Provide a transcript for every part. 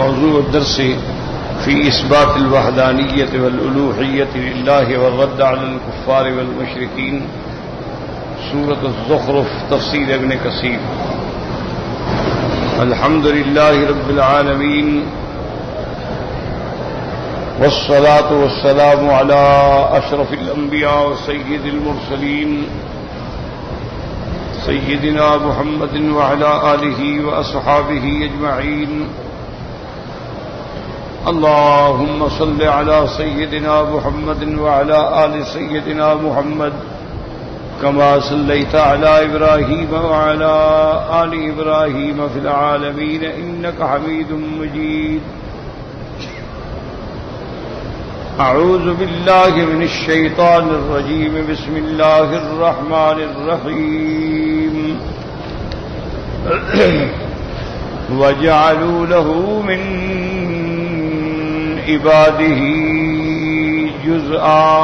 موضوع الدرس في إثبات الوحدانية والألوهية لله والرد على الكفار والمشركين سورة الزخرف تفسير ابن كثير. الحمد لله رب العالمين والصلاة والسلام على أشرف الأنبياء وسيد المرسلين سيدنا محمد وعلى آله وأصحابه أجمعين. اللهم صل على سيدنا محمد وعلى آل سيدنا محمد كما صليت على إبراهيم وعلى آل إبراهيم في العالمين إنك حميد مجيد. أعوذ بالله من الشيطان الرجيم. بسم الله الرحمن الرحيم. وجعلوا له من عباده جزءا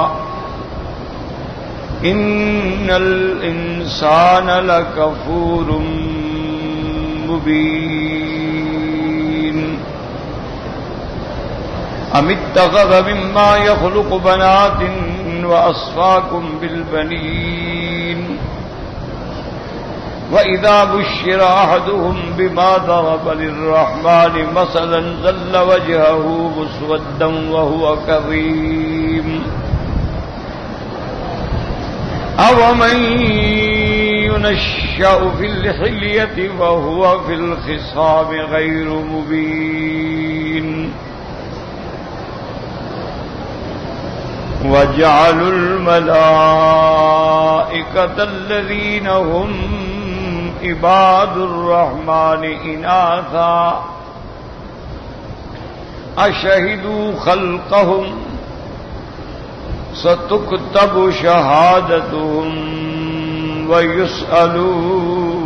إن الإنسان لكفور مبين. أم اتخذ مما يخلق بنات وأصفاكم بالبنين وإذا بشر أحدهم بما ضرب للرحمن مثلا ظل وجهه مسودا وهو كظيم. أومن ينشأ في الحلية وهو في الخصام غير مبين. وجعلوا الملائكة الذين هم عباد الرحمن إناثا أشهدوا خلقهم ستكتب شهادتهم ويسألون.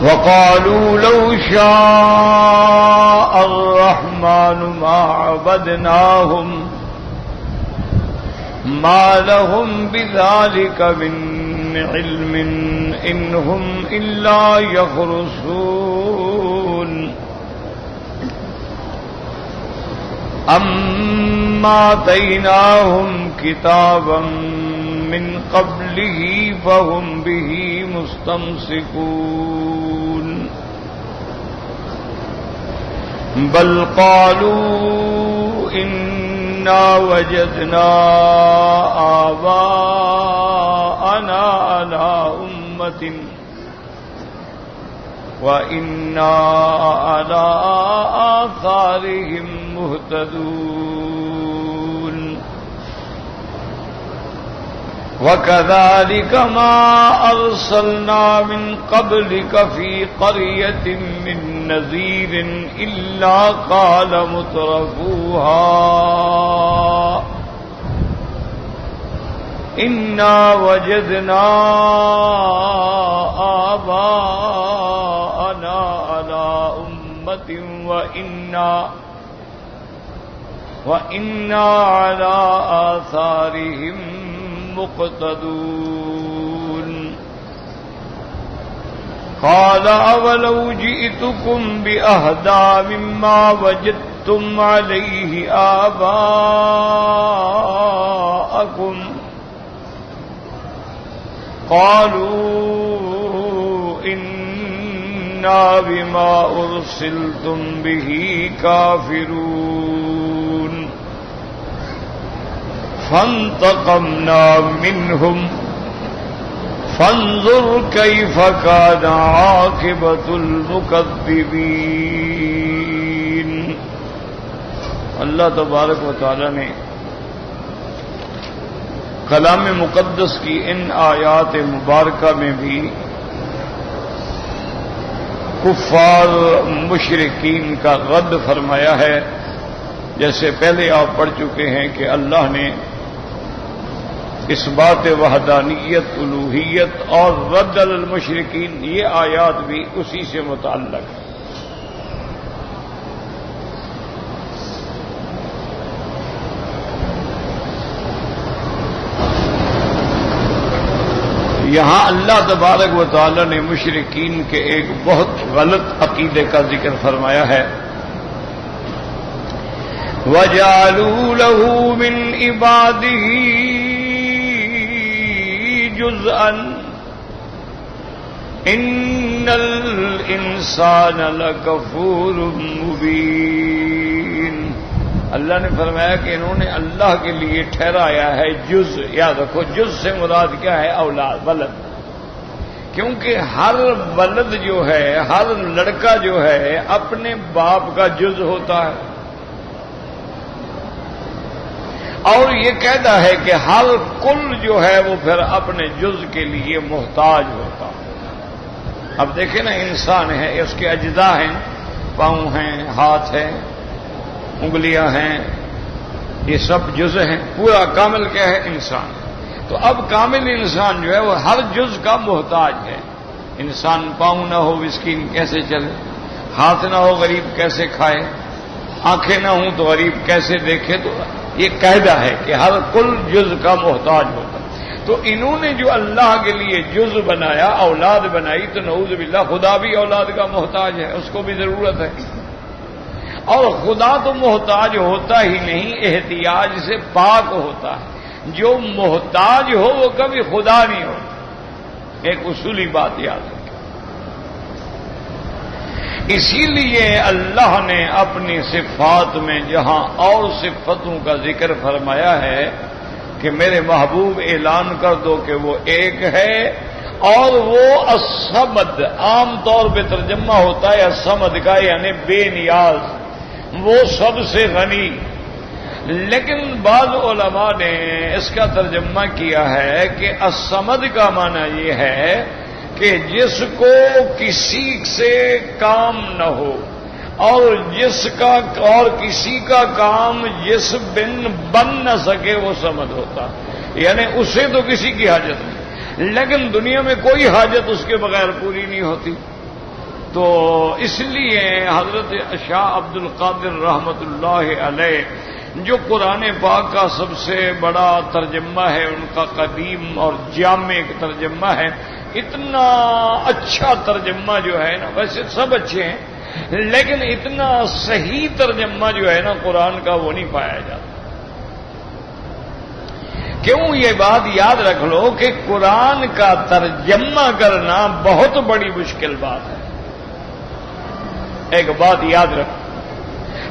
وقالوا لو شاء الرحمن ما عبدناهم ما لهم بذلك من علم إن هم إلا يخرصون. أما آتيناهم كتابا من قبله فهم به مستمسكون. بل قالوا إنا وجدنا آباءنا على أمة وإنا على آثارهم مهتدون. وكذلك ما أرسلنا من قبلك في قرية من نذير إلا قال مترفوها إنا وجدنا آباءنا على أمة وإنا على آثارهم مقتدون. قال أولو جئتكم بأهدى مما وجدتم عليه آباءكم قالوا إنا بما أرسلتم به كافرون. فانتقمنا منهم فانظر كيف كان عاقبة المكذبين. اللہ تبارک و تعالی نے کلام مقدس کی ان آیات مبارکہ میں بھی کفار مشرکین کا رد فرمایا ہے. جیسے پہلے آپ پڑھ چکے ہیں کہ اللہ نے اس بات وحدانیت الوہیت اور رد علی المشرکین یہ آیات بھی اسی سے متعلق ہے. یہاں اللہ تبارک و تعالی نے مشرکین کے ایک بہت غلط عقیدے کا ذکر فرمایا ہے. وَجَعَلُوا لَهُ مِنْ عِبَادِهِ جُزْءًا إِنَّ الْإِنسَانَ لَكَفُورٌ مُبِينٌ. اللہ نے فرمایا کہ انہوں نے اللہ کے لیے ٹھہرایا ہے جز. یاد رکھو جز سے مراد کیا ہے؟ اولاد، ولد. کیونکہ ہر ولد جو ہے، ہر لڑکا جو ہے اپنے باپ کا جز ہوتا ہے، اور یہ کہتا ہے کہ ہر کل جو ہے وہ پھر اپنے جز کے لیے محتاج ہوتا ہے. اب دیکھیں نا، انسان ہے، اس کے اجزاء ہیں، پاؤں ہیں، ہاتھ ہیں، انگلیاں ہیں، یہ سب جز ہیں. پورا کامل کیا ہے؟ انسان. تو اب کامل انسان جو ہے وہ ہر جز کا محتاج ہے. انسان پاؤں نہ ہو مسکین کیسے چلے، ہاتھ نہ ہو غریب کیسے کھائے، آنکھیں نہ ہوں تو غریب کیسے دیکھے. تو یہ قاعدہ ہے کہ ہر کل جز کا محتاج ہوتا. تو انہوں نے جو اللہ کے لیے جز بنایا، اولاد بنائی، تو نعوذ باللہ خدا بھی اولاد کا محتاج ہے، اس کو بھی ضرورت ہے. اور خدا تو محتاج ہوتا ہی نہیں، احتیاج سے پاک ہوتا ہے. جو محتاج ہو وہ کبھی خدا نہیں ہوتا. ایک اصولی بات یاد رکھیں. اسی لیے اللہ نے اپنی صفات میں جہاں اور صفتوں کا ذکر فرمایا ہے کہ میرے محبوب اعلان کر دو کہ وہ ایک ہے، اور وہ الصمد. عام طور پہ ترجمہ ہوتا ہے الصمد کا، یعنی بے نیاز، وہ سب سے غنی. لیکن بعض علماء نے اس کا ترجمہ کیا ہے کہ الصمد کا معنی یہ ہے کہ جس کو کسی سے کام نہ ہو، اور کسی کا کام جس بن بن نہ سکے، وہ صمد ہوتا. یعنی اسے تو کسی کی حاجت نہیں، لیکن دنیا میں کوئی حاجت اس کے بغیر پوری نہیں ہوتی. تو اس لیے حضرت شاہ عبد القادر رحمت اللہ علیہ، جو قرآن پاک کا سب سے بڑا ترجمہ ہے، ان کا قدیم اور جامع ترجمہ ہے، اتنا اچھا ترجمہ جو ہے نا، ویسے سب اچھے ہیں لیکن اتنا صحیح ترجمہ جو ہے نا قرآن کا وہ نہیں پایا جاتا. کیوں؟ یہ بات یاد رکھ لو کہ قرآن کا ترجمہ کرنا بہت بڑی مشکل بات ہے. ایک بات یاد رکھو،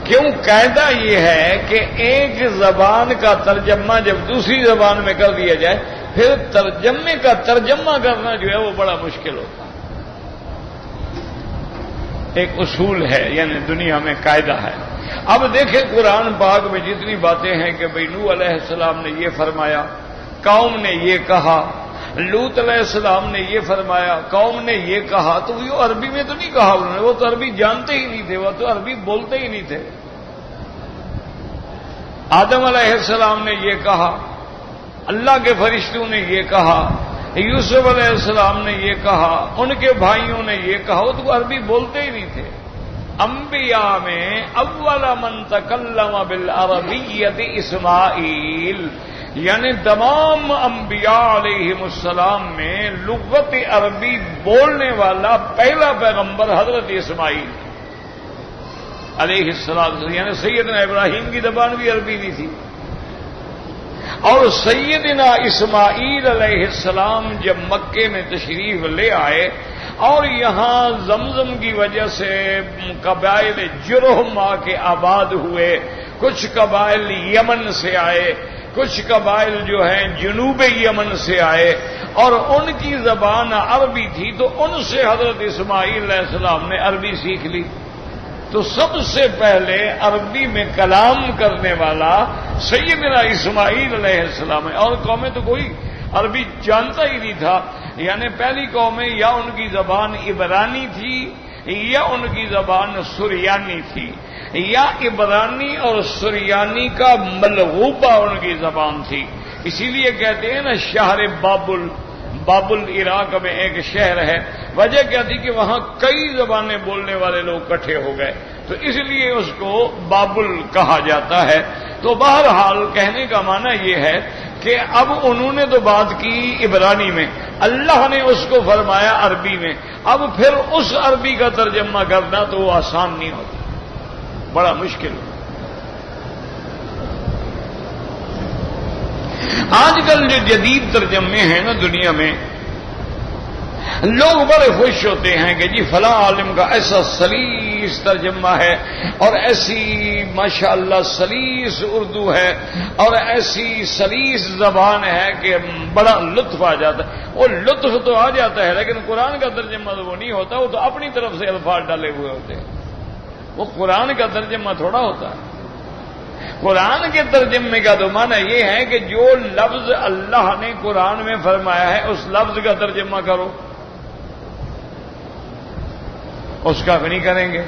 کیوں؟ قاعدہ یہ ہے کہ ایک زبان کا ترجمہ جب دوسری زبان میں کر دیا جائے، پھر ترجمے کا ترجمہ کرنا جو ہے وہ بڑا مشکل ہوتا ہے. ایک اصول ہے، یعنی دنیا میں قاعدہ ہے. اب دیکھیں قرآن پاک میں جتنی باتیں ہیں کہ بھئی نوح علیہ السلام نے یہ فرمایا، قوم نے یہ کہا، لوط علیہ السلام نے یہ فرمایا، قوم نے یہ کہا، تو وہ عربی میں تو نہیں کہا انہوں نے، وہ تو عربی جانتے ہی نہیں تھے، وہ تو عربی بولتے ہی نہیں تھے. آدم علیہ السلام نے یہ کہا، اللہ کے فرشتوں نے یہ کہا، یوسف علیہ السلام نے یہ کہا، ان کے بھائیوں نے یہ کہا، وہ تو عربی بولتے ہی نہیں تھے. انبیاء میں اول من تکلم بالعربیۃ اسماعیل، یعنی تمام انبیاء علیہ السلام میں لغت عربی بولنے والا پہلا پیغمبر حضرت اسماعیل علیہ السلام، یعنی سیدنا ابراہیم کی زبان بھی عربی نہیں تھی. اور سیدنا اسماعیل علیہ السلام جب مکے میں تشریف لے آئے اور یہاں زمزم کی وجہ سے قبائل جرہم آ کے آباد ہوئے، کچھ قبائل یمن سے آئے، کچھ قبائل جو ہیں جنوب یمن سے آئے، اور ان کی زبان عربی تھی، تو ان سے حضرت اسماعیل علیہ السلام نے عربی سیکھ لی. تو سب سے پہلے عربی میں کلام کرنے والا سیدنا اسماعیل علیہ السلام ہے، اور قومیں تو کوئی عربی جانتا ہی نہیں تھا. یعنی پہلی قومیں یا ان کی زبان عبرانی تھی یا ان کی زبان سریانی تھی، یا عبرانی اور سریانی کا ملغوبہ ان کی زبان تھی. اسی لیے کہتے ہیں نا شہر بابل عراق میں ایک شہر ہے. وجہ کیا تھی کہ وہاں کئی زبانیں بولنے والے لوگ اکٹھے ہو گئے، تو اس لیے اس کو بابل کہا جاتا ہے. تو بہرحال کہنے کا معنی یہ ہے کہ اب انہوں نے تو بات کی عبرانی میں، اللہ نے اس کو فرمایا عربی میں، اب پھر اس عربی کا ترجمہ کرنا تو وہ آسان نہیں ہوتا، بڑا مشکل ہوتا۔ آج کل جو جدید ترجمے ہیں نا دنیا میں، لوگ بڑے خوش ہوتے ہیں کہ جی فلاں عالم کا ایسا سلیس ترجمہ ہے اور ایسی ماشاءاللہ سلیس اردو ہے اور ایسی سلیس زبان ہے کہ بڑا لطف آ جاتا ہے۔ وہ لطف تو آ جاتا ہے لیکن قرآن کا ترجمہ تو وہ نہیں ہوتا، وہ تو اپنی طرف سے الفاظ ڈالے ہوئے ہوتے ہیں، وہ قرآن کا ترجمہ تھوڑا ہوتا ہے۔ قرآن کے ترجمے کا تو معنی یہ ہے کہ جو لفظ اللہ نے قرآن میں فرمایا ہے اس لفظ کا ترجمہ کرو، اس کا بھی نہیں کریں گے۔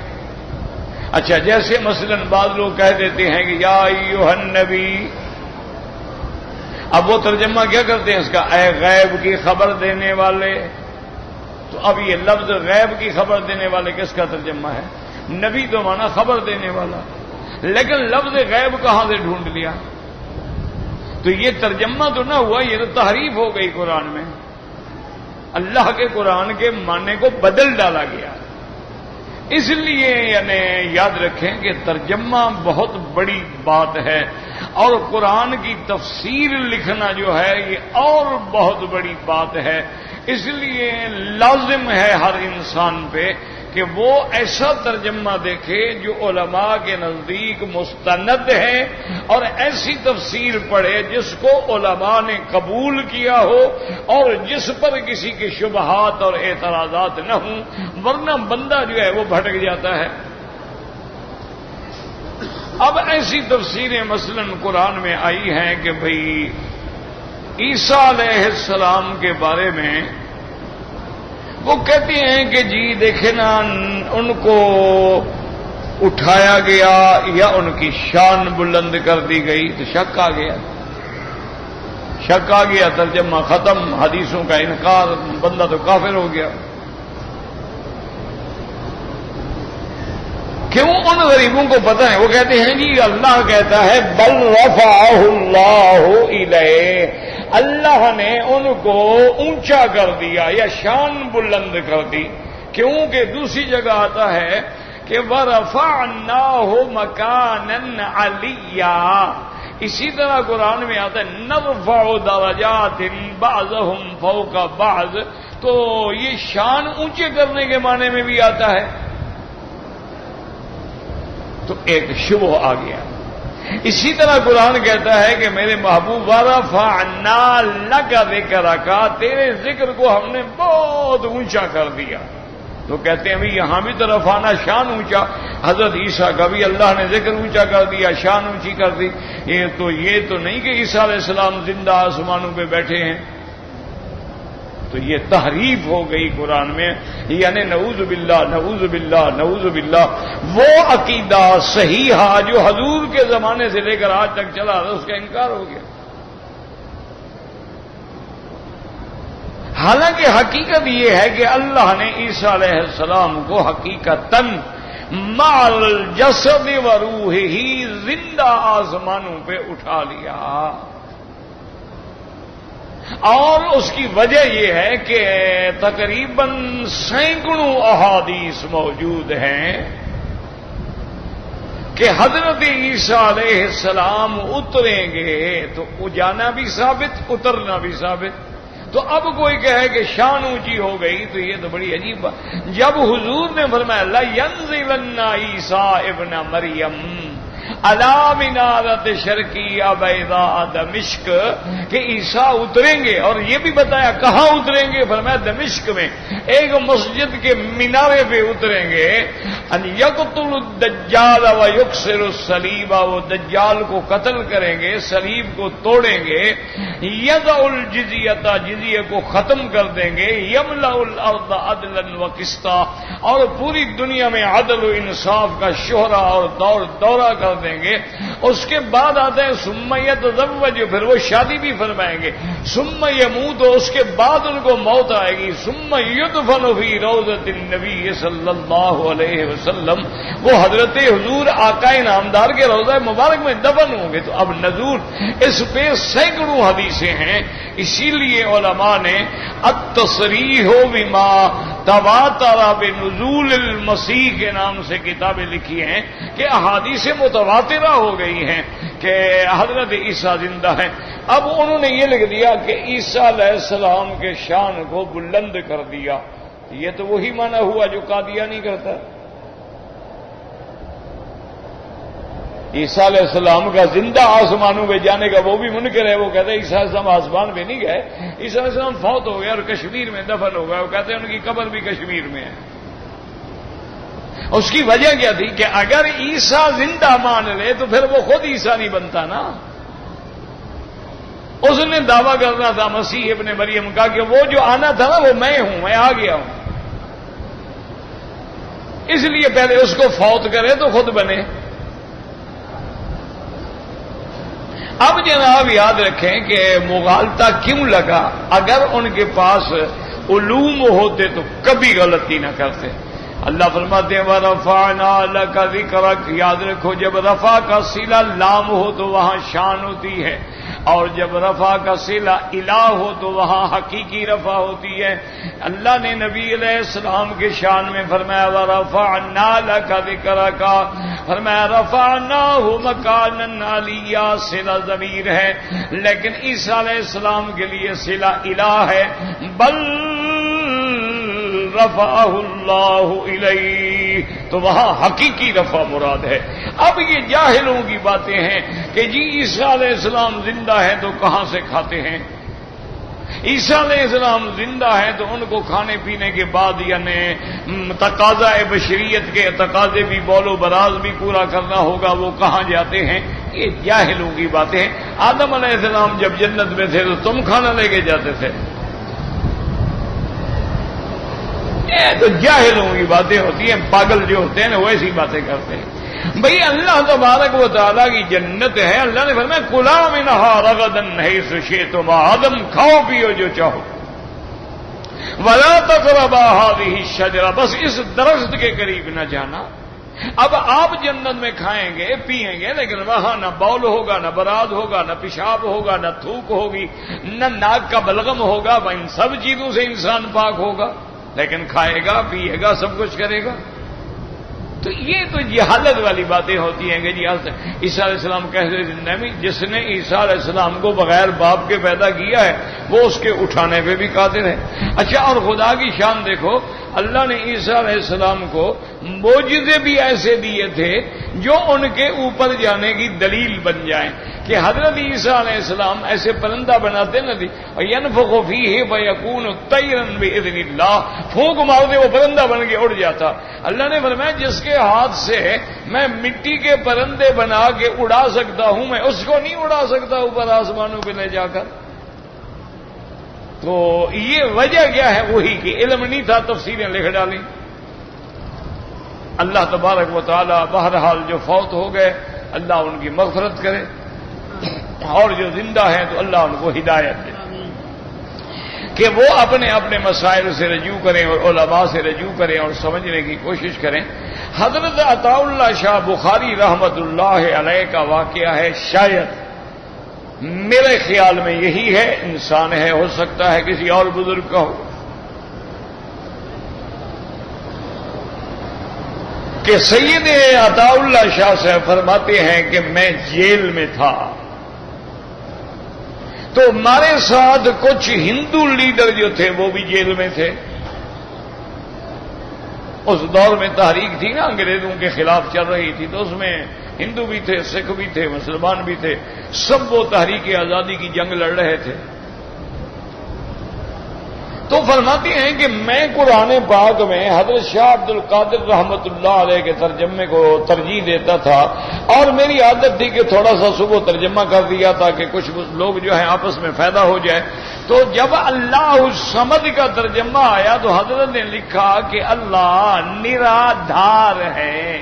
اچھا، جیسے مثلا بعض لوگ کہہ دیتے ہیں کہ یا ایھا النبی، اب وہ ترجمہ کیا کرتے ہیں اس کا؟ اے غیب کی خبر دینے والے۔ تو اب یہ لفظ غیب کی خبر دینے والے کس کا ترجمہ ہے؟ نبی تو مانا خبر دینے والا، لیکن لفظ غیب کہاں سے ڈھونڈ لیا؟ تو یہ ترجمہ تو نہ ہوا، یہ تو تحریف ہو گئی قرآن میں، اللہ کے قرآن کے معنی کو بدل ڈالا گیا۔ اس لیے یعنی یاد رکھیں کہ ترجمہ بہت بڑی بات ہے، اور قرآن کی تفسیر لکھنا جو ہے یہ اور بہت بڑی بات ہے۔ اس لیے لازم ہے ہر انسان پہ کہ وہ ایسا ترجمہ دیکھے جو علماء کے نزدیک مستند ہے، اور ایسی تفسیر پڑھے جس کو علماء نے قبول کیا ہو اور جس پر کسی کے شبہات اور اعتراضات نہ ہوں، ورنہ بندہ جو ہے وہ بھٹک جاتا ہے۔ اب ایسی تفسیریں مثلا قرآن میں آئی ہیں کہ بھئی عیسیٰ علیہ السلام کے بارے میں وہ کہتے ہیں کہ جی دیکھیں نا ان کو اٹھایا گیا یا ان کی شان بلند کر دی گئی، تو شک آ گیا، شک آ گیا، ترجمہ ختم، حدیثوں کا انکار، بندہ تو کافر ہو گیا۔ کیوں؟ ان غریبوں کو پتہ ہے، وہ کہتے ہیں جی اللہ کہتا ہے بل رفعہ اللہ الیہ، اللہ نے ان کو اونچا کر دیا یا شان بلند کر دی۔ کیونکہ دوسری جگہ آتا ہے کہ وَرَفَعْنَاهُ مَكَانًا عَلِيًّا، اسی طرح قرآن میں آتا ہے نَرْفَعُ دَرَجَاتٍ بَعْضَهُمْ فَوْقَ بَعْضٍ، تو یہ شان اونچے کرنے کے معنی میں بھی آتا ہے۔ تو ایک شبہ آ گیا۔ اسی طرح قرآن کہتا ہے کہ میرے محبوب وَرَفَعْنَا لَكَ ذِكْرَكَ، تیرے ذکر کو ہم نے بہت اونچا کر دیا۔ تو کہتے ہیں بھی یہاں بھی تو رفعنا شان اونچا، حضرت عیسیٰ کا بھی اللہ نے ذکر اونچا کر دیا، شان اونچی کر دی۔ یہ تو نہیں کہ عیسیٰ علیہ السلام زندہ آسمانوں پہ بیٹھے ہیں، تو یہ تحریف ہو گئی قرآن میں، یعنی نعوذ باللہ نعوذ باللہ نعوذ باللہ۔ وہ عقیدہ صحیحہ جو حضور کے زمانے سے لے کر آج تک چلا رہا، اس کا انکار ہو گیا۔ حالانکہ حقیقت یہ ہے کہ اللہ نے عیسیٰ علیہ السلام کو حقیقتاً مع الجسد و روحہ زندہ آسمانوں پہ اٹھا لیا، اور اس کی وجہ یہ ہے کہ تقریباً سینکڑوں احادیث موجود ہیں کہ حضرت عیسیٰ علیہ السلام اتریں گے، تو جانا بھی ثابت، اترنا بھی ثابت۔ تو اب کوئی کہے کہ شان اونچی ہو گئی، تو یہ تو بڑی عجیب بات۔ جب حضور نے فرمایا لَيَنزِلَنَّ عِيسَىٰ ابْنَ مَرْيَمَ عَلَىٰ مِنَارَةِ شَرْقِيَّةٍ بَيْضَاءَ دمشق، کہ عیسیٰ اتریں گے، اور یہ بھی بتایا کہاں اتریں گے، فرمایا دمشق میں ایک مسجد کے مینارے پہ اتریں گے۔ ان یقتل الدجال ویکسر الصلیب، وہ دجال کو قتل کریں گے، صلیب کو توڑیں گے۔ یضع الجزیۃ، جزیہ کو ختم کر دیں گے۔ یملأ الارض عدلا وقسطا، اور پوری دنیا میں عدل و انصاف کا شہرہ اور دورہ کر دیں گے. اس کے بعد آتے ہیں ثم یتزوج، پھر وہ شادی بھی فرمائیں گے. ثم یموت، اس کے بعد ان کو موت آئے گی. ثم یدفن فی روضۃ النبی صلی اللہ علیہ وسلم، وہ حضرت حضور آقا نامدار کے روضہ مبارک میں دفن ہوں گے. تو اب نزول اس پہ سینکڑوں حدیثیں ہیں. اسی لیے علماء نے التصریح بما تواتر بنزول المسیح کے نام سے کتابیں لکھی ہیں کہ احادیث متواترہ ہو گئی ہیں کہ حضرت عیسیٰ زندہ ہیں. اب انہوں نے یہ لکھ دیا کہ عیسیٰ علیہ السلام کے شان کو بلند کر دیا. یہ تو وہی معنی ہوا جو قادیانی کرتا ہے. عیسیٰ علیہ السلام کا زندہ آسمانوں پہ جانے کا وہ بھی منکر ہے. وہ کہتے ہیں عیسیٰ علیہ السلام آسمان پہ نہیں گئے، عیسیٰ علیہ السلام فوت ہو گئے اور کشمیر میں دفن ہو گئے. وہ کہتے ہیں ان کی قبر بھی کشمیر میں ہے. اس کی وجہ کیا تھی کہ اگر عیسیٰ زندہ مان لے تو پھر وہ خود عیسیٰ نہیں بنتا نا. اس نے دعویٰ کرنا تھا مسیح ابن مریم کا کہ وہ جو آنا تھا نا وہ میں ہوں، میں آ گیا ہوں. اس لیے پہلے اس کو فوت کرے تو خود بنے. اب جناب یاد رکھیں کہ مغالطہ کیوں لگا. اگر ان کے پاس علوم ہوتے تو کبھی غلطی نہ کرتے. اللہ فرماتے ہیں وَرَفَعْنَا لَكَ ذِكْرَكَ، یاد رکھو جب رفع کا صلہ لام ہو تو وہاں شان ہوتی ہے، اور جب رفع کا صلہ الہ ہو تو وہاں حقیقی رفع ہوتی ہے. اللہ نے نبی علیہ السلام کے شان میں فرمایا وَرَفَعْنَا لَكَ ذِكْرَكَ، فرمایا رفعناہ مکانا علیہ، صلہ ضمیر ہے، لیکن عیسیٰ علیہ السلام کے لیے صلہ الہ ہے. بل رفعہ اللہ الیہ، تو وہاں حقیقی رفع مراد ہے. اب یہ جاہلوں کی باتیں ہیں کہ جی عیسیٰ علیہ السلام زندہ ہے تو کہاں سے کھاتے ہیں. عیسیٰ علیہ السلام زندہ ہے تو ان کو کھانے پینے کے بعد یعنی تقاضا بشریت کے تقاضے بھی بول و براز بھی پورا کرنا ہوگا، وہ کہاں جاتے ہیں. یہ جاہلوں کی باتیں ہیں. آدم علیہ السلام جب جنت میں تھے تو تم کھانا لے کے جاتے تھے. تو جاہلوں کی باتیں ہوتی ہیں. پاگل جو ہوتے ہیں نا وہ ایسی باتیں کرتے ہیں. بھئی اللہ تبارک و تعالیٰ کی جنت ہے. اللہ نے فرمایا کُلُوا مِنْہَا رَغَدًا حَیْثُ شِئْتُمْ، آدم کھاؤ پیو جو چاہو. وَلَا تَقْرَبَا هَٰذِهِ الشَّجَرَةَ، بس اس درخت کے قریب نہ جانا. اب آپ جنت میں کھائیں گے پیئیں گے لیکن وہاں نہ بول ہوگا، نہ براد ہوگا، نہ پیشاب ہوگا، نہ تھوک ہوگی، نہ ناک کا بلغم ہوگا. ان سب چیزوں سے انسان پاک ہوگا، لیکن کھائے گا پیے گا سب کچھ کرے گا. تو یہ تو جہالت والی باتیں ہوتی ہیں کہ جی عیسیٰ علیہ السلام کہتے ہیں جس نے عیسیٰ علیہ السلام کو بغیر باپ کے پیدا کیا ہے وہ اس کے اٹھانے پہ بھی قادر ہے. اچھا، اور خدا کی شان دیکھو، اللہ نے عیسیٰ علیہ السلام کو معجزے بھی ایسے دیے تھے جو ان کے اوپر جانے کی دلیل بن جائیں کہ حضرت عیسیٰ علیہ السلام ایسے پرندہ بناتے نہ تھے. ينفخ فيه فيكون طيرا باذن الله، پھونک مارتے وہ پرندہ بن کے اڑ جاتا. اللہ نے فرمایا جس کے ہاتھ سے میں مٹی کے پرندے بنا کے اڑا سکتا ہوں میں اس کو نہیں اڑا سکتا اوپر آسمانوں پہ لے جا کر. تو یہ وجہ کیا ہے؟ وہی کہ علم نہیں تھا، تفسیریں لکھ ڈالی. اللہ تبارک و تعالی بہرحال جو فوت ہو گئے اللہ ان کی مغفرت کرے، اور جو زندہ ہیں تو اللہ ان کو ہدایت دے کہ وہ اپنے اپنے مسائل سے رجوع کریں اور علماء سے رجوع کریں اور سمجھنے کی کوشش کریں. حضرت عطا اللہ شاہ بخاری رحمت اللہ علیہ کا واقعہ ہے. شاید میرے خیال میں یہی ہے، انسان ہے، ہو سکتا ہے کسی اور بزرگ کا ہو، کہ سید عطا اللہ شاہ سے فرماتے ہیں کہ میں جیل میں تھا تو ہمارے ساتھ کچھ ہندو لیڈر جو تھے وہ بھی جیل میں تھے. اس دور میں تحریک تھی نا انگریزوں کے خلاف چل رہی تھی، تو اس میں ہندو بھی تھے، سکھ بھی تھے، مسلمان بھی تھے، سب وہ تحریک آزادی کی جنگ لڑ رہے تھے. تو فرماتے ہیں کہ میں قرآن پاک میں حضرت شاہ عبد القادر رحمت اللہ علیہ کے ترجمے کو ترجیح دیتا تھا، اور میری عادت تھی کہ تھوڑا سا صبح ترجمہ کر دیا تاکہ کچھ لوگ جو ہیں آپس میں فائدہ ہو جائے. تو جب اللہ الصمد کا ترجمہ آیا تو حضرت نے لکھا کہ اللہ نرادھار ہے.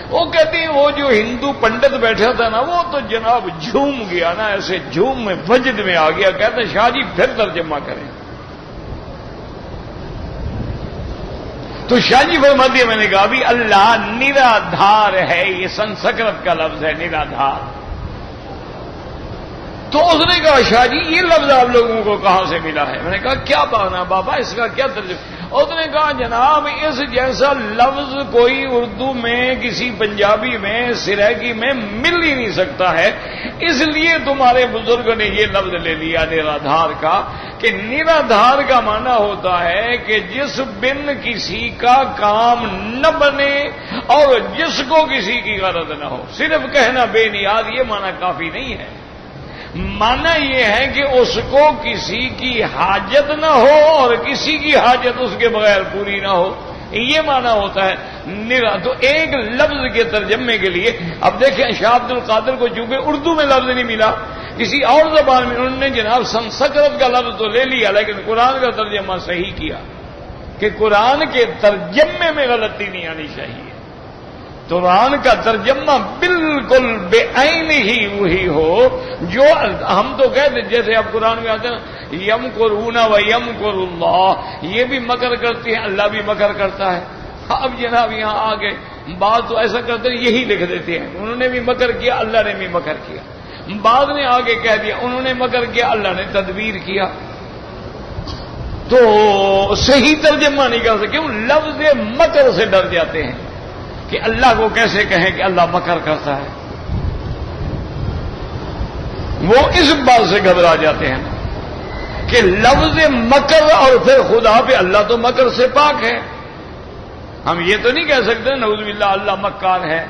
وہ کہتی ہیں وہ جو ہندو پنڈت بیٹھا تھا نا وہ تو جناب جھوم گیا نا، ایسے جھوم میں وجد میں آ گیا. کہتے ہیں شاہ جی پھر ترجمہ کریں. تو شاہ جی فرماتی ہے میں نے کہا بھی اللہ نرادھار ہے، یہ سنسکرت کا لفظ ہے نرادھار. تو اس نے کہا شاہ جی یہ لفظ آپ لوگوں کو کہاں سے ملا ہے؟ میں نے کہا کیا مانا بابا اس کا کیا ترجمہ؟ اس نے کہا جناب اس جیسا لفظ کوئی اردو میں کسی پنجابی میں سریکی میں مل ہی نہیں سکتا ہے، اس لیے تمہارے بزرگوں نے یہ لفظ لے لیا نرادھار کا، کہ نرادھار کا معنی ہوتا ہے کہ جس بن کسی کا کام نہ بنے اور جس کو کسی کی غرض نہ ہو. صرف کہنا بے نیاز یہ معنی کافی نہیں ہے. مانا یہ ہے کہ اس کو کسی کی حاجت نہ ہو اور کسی کی حاجت اس کے بغیر پوری نہ ہو، یہ مانا ہوتا ہے تو ایک لفظ کے ترجمے کے لیے. اب دیکھیں شاہ عبد القادر کو چونکہ اردو میں لفظ نہیں ملا، کسی اور زبان میں انہوں نے جناب سنسکرت کا لفظ تو لے لیا لیکن قرآن کا ترجمہ صحیح کیا کہ قرآن کے ترجمے میں غلطی نہیں آنی چاہیے. قرآن کا ترجمہ بالکل بے عین ہی وہی ہو جو ہم تو کہتے جیسے اب قرآن میں آتے ہیں نا یمکرون و یمکر اللہ، یہ بھی مکر کرتے ہیں اللہ بھی مکر کرتا ہے. اب جناب یہاں آگے بعض تو ایسا کرتے ہیں یہی لکھ دیتے ہیں انہوں نے بھی مکر کیا اللہ نے بھی مکر کیا. بعض نے آگے کہہ دیا انہوں نے مکر کیا اللہ نے تدبیر کیا. تو صحیح ترجمہ نہیں کر سکے، وہ لفظ مکر سے ڈر جاتے ہیں کہ اللہ کو کیسے کہیں کہ اللہ مکر کرتا ہے. وہ اس بات سے گھبرا جاتے ہیں کہ لفظ مکر اور پھر خدا پہ اللہ تو مکر سے پاک ہے. ہم یہ تو نہیں کہہ سکتے نعوذ باللہ اللہ مکار ہے،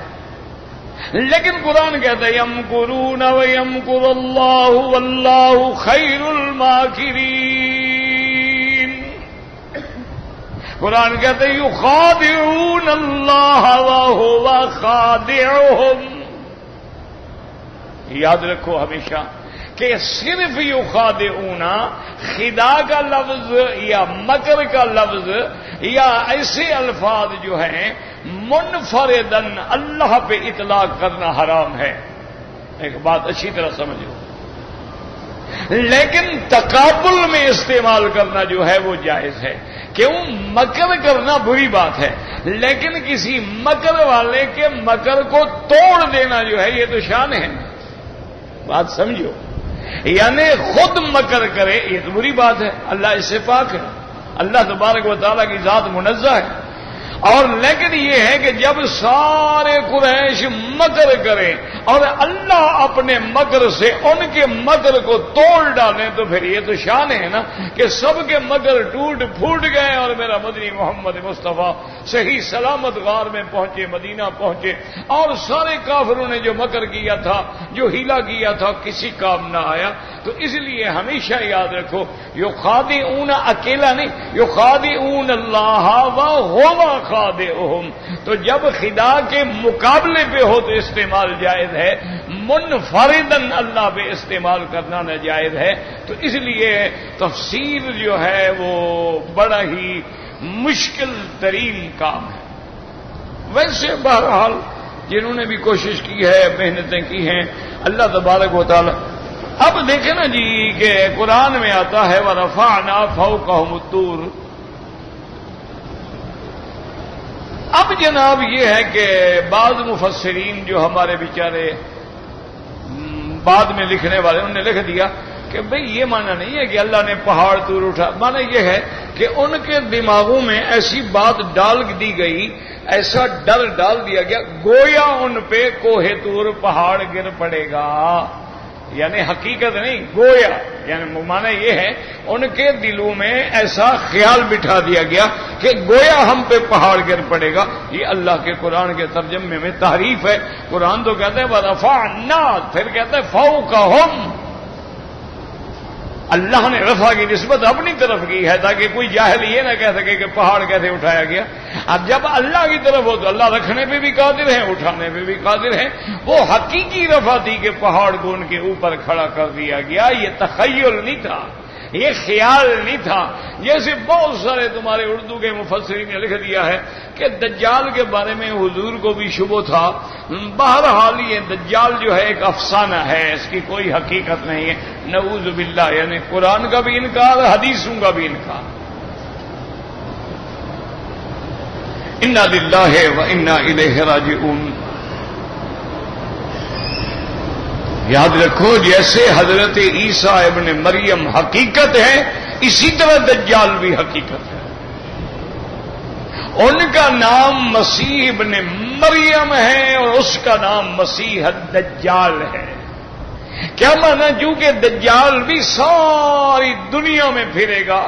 لیکن قرآن کہتا ہے یمکرون و یمکر اللہ واللہ خیر الماکرین. قرآن کہتے ہیں یخادعون اللہ وہو خادعہم. یاد رکھو ہمیشہ کہ صرف یخادعون خدا کا لفظ یا مکر کا لفظ یا ایسے الفاظ جو ہیں منفردن اللہ پہ اطلاق کرنا حرام ہے. ایک بات اچھی طرح سمجھو، لیکن تقابل میں استعمال کرنا جو ہے وہ جائز ہے. کیوں؟ مکر کرنا بری بات ہے لیکن کسی مکر والے کے مکر کو توڑ دینا جو ہے یہ تو شان ہے. بات سمجھو، یعنی خود مکر کرے یہ تو بری بات ہے، اللہ اس سے پاک ہے، اللہ تبارک و تعالیٰ کی ذات منزہ ہے. اور لیکن یہ ہے کہ جب سارے قریش مکر کریں اور اللہ اپنے مکر سے ان کے مکر کو توڑ ڈالیں تو پھر یہ تو شان ہے نا کہ سب کے مکر ٹوٹ پھوٹ گئے اور میرا مدنی محمد مصطفیٰ صحیح سلامت غار میں پہنچے، مدینہ پہنچے، اور سارے کافروں نے جو مکر کیا تھا جو ہیلا کیا تھا کسی کام نہ آیا. تو اس لیے ہمیشہ یاد رکھو یخادعون اکیلا نہیں، یخادعون اللہ وہو خادعہم. تو جب خدا کے مقابلے پہ ہو تو استعمال جائز ہے، منفردن اللہ پہ استعمال کرنا ناجائز ہے. تو اس لیے تفسیر جو ہے وہ بڑا ہی مشکل ترین کام ہے. ویسے بہرحال جنہوں نے بھی کوشش کی ہے محنتیں کی ہیں اللہ تبارک و تعالی. اب دیکھیں نا جی کہ قرآن میں آتا ہے وَرَفَعْنَا فَوْقَهُمُ الطُّورَ. اب جناب یہ ہے کہ بعض مفسرین جو ہمارے بیچارے بعد میں لکھنے والے انہوں نے لکھ دیا کہ بھئی یہ معنی نہیں ہے کہ اللہ نے پہاڑ طور اٹھا، معنی یہ ہے کہ ان کے دماغوں میں ایسی بات ڈال دی گئی، ایسا ڈر ڈال دیا گیا گویا ان پہ کوہ طور پہاڑ گر پڑے گا. یعنی حقیقت نہیں گویا، یعنی معنی یہ ہے ان کے دلوں میں ایسا خیال بٹھا دیا گیا کہ گویا ہم پہ پہاڑ گر پڑے گا. یہ اللہ کے قرآن کے ترجمے میں تعریف ہے. قرآن تو کہتا ہے وَرَفَعْنَا، پھر کہتا ہے فَوْقَهُمْ. اللہ نے رفع کی نسبت اپنی طرف کی ہے تاکہ کوئی جاہل یہ نہ کہہ سکے کہ پہاڑ کیسے اٹھایا گیا. اب جب اللہ کی طرف ہو تو اللہ رکھنے پہ بھی قادر ہیں, اٹھانے پہ بھی قادر ہیں. وہ حقیقی رفع تھی کہ پہاڑ کو ان کے اوپر کھڑا کر دیا گیا. یہ تخیل نہیں تھا, یہ خیال نہیں تھا. جیسے بہت سارے تمہارے اردو کے مفسرین نے لکھ دیا ہے کہ دجال کے بارے میں حضور کو بھی شبہ تھا. بہرحال یہ دجال جو ہے ایک افسانہ ہے, اس کی کوئی حقیقت نہیں ہے. نعوذ باللہ, یعنی قرآن کا بھی انکار, حدیثوں کا بھی انکار. انا للہ و انا الیہ راجعون. یاد رکھو جیسے حضرت عیسیٰ ابن مریم حقیقت ہے, اسی طرح دجال بھی حقیقت ہے. ان کا نام مسیح ابن مریم ہے اور اس کا نام مسیح الدجال ہے. کیا مانا؟ چونکہ دجال بھی ساری دنیا میں پھرے گا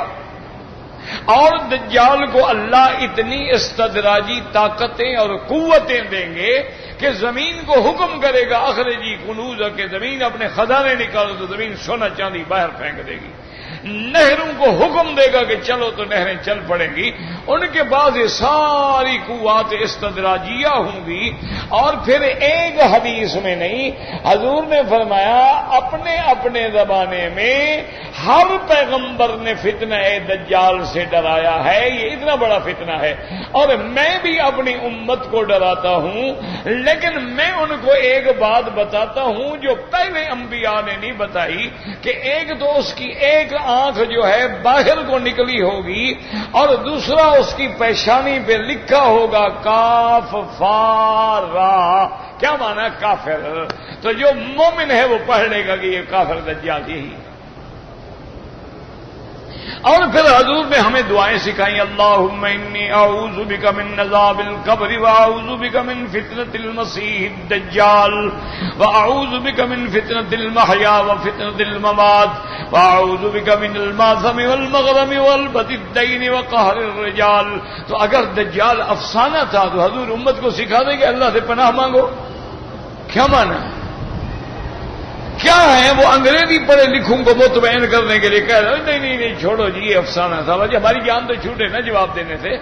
اور دجال کو اللہ اتنی استدراجی طاقتیں اور قوتیں دیں گے کہ زمین کو حکم کرے گا اخرجی کنوز, کہ زمین اپنے خزانے نکالو تو زمین سونا چاندی باہر پھینک دے گی. نہروں کو حکم دے گا کہ چلو تو نہریں چل پڑیں گی. ان کے بعد یہ ساری قوات استدراجیہ ہوں گی. اور پھر ایک حدیث میں نہیں, حضور نے فرمایا اپنے اپنے زمانے میں ہر پیغمبر نے فتنہ دجال سے ڈرایا ہے. یہ اتنا بڑا فتنہ ہے اور میں بھی اپنی امت کو ڈراتا ہوں, لیکن میں ان کو ایک بات بتاتا ہوں جو پہلے انبیاء نے نہیں بتائی, کہ ایک تو اس کی ایک آنکھ جو ہے باہر کو نکلی ہوگی اور دوسرا اس کی پیشانی پہ لکھا ہوگا کاف فا را. کیا مانا؟ کافر. تو جو مومن ہے وہ پڑھ لے گا کہ یہ کافر دجال یہی. اور پھر حضور نے ہمیں دعائیں سکھائیں, اللہم انی اعوذ بک من عذاب القبر واعوذ بک من فتنۃ المسیح الدجال واعوذ بک من فتنۃ المحیا وفتنۃ الممات واعوذ بک من الماثم والمغرم والبط الدین وقہر الرجال. تو اگر دجال افسانہ تھا تو حضور امت کو سکھا دیں کہ اللہ سے پناہ مانگو. کیا مانا؟ کیا ہے وہ انگریزی پڑھے لکھوں کو مطمئن کرنے کے لیے کہہ رہے نہیں نہیں چھوڑو جی یہ افسانہ تھا, بھائی ہماری جان تو چھوٹے نا جواب دینے سے.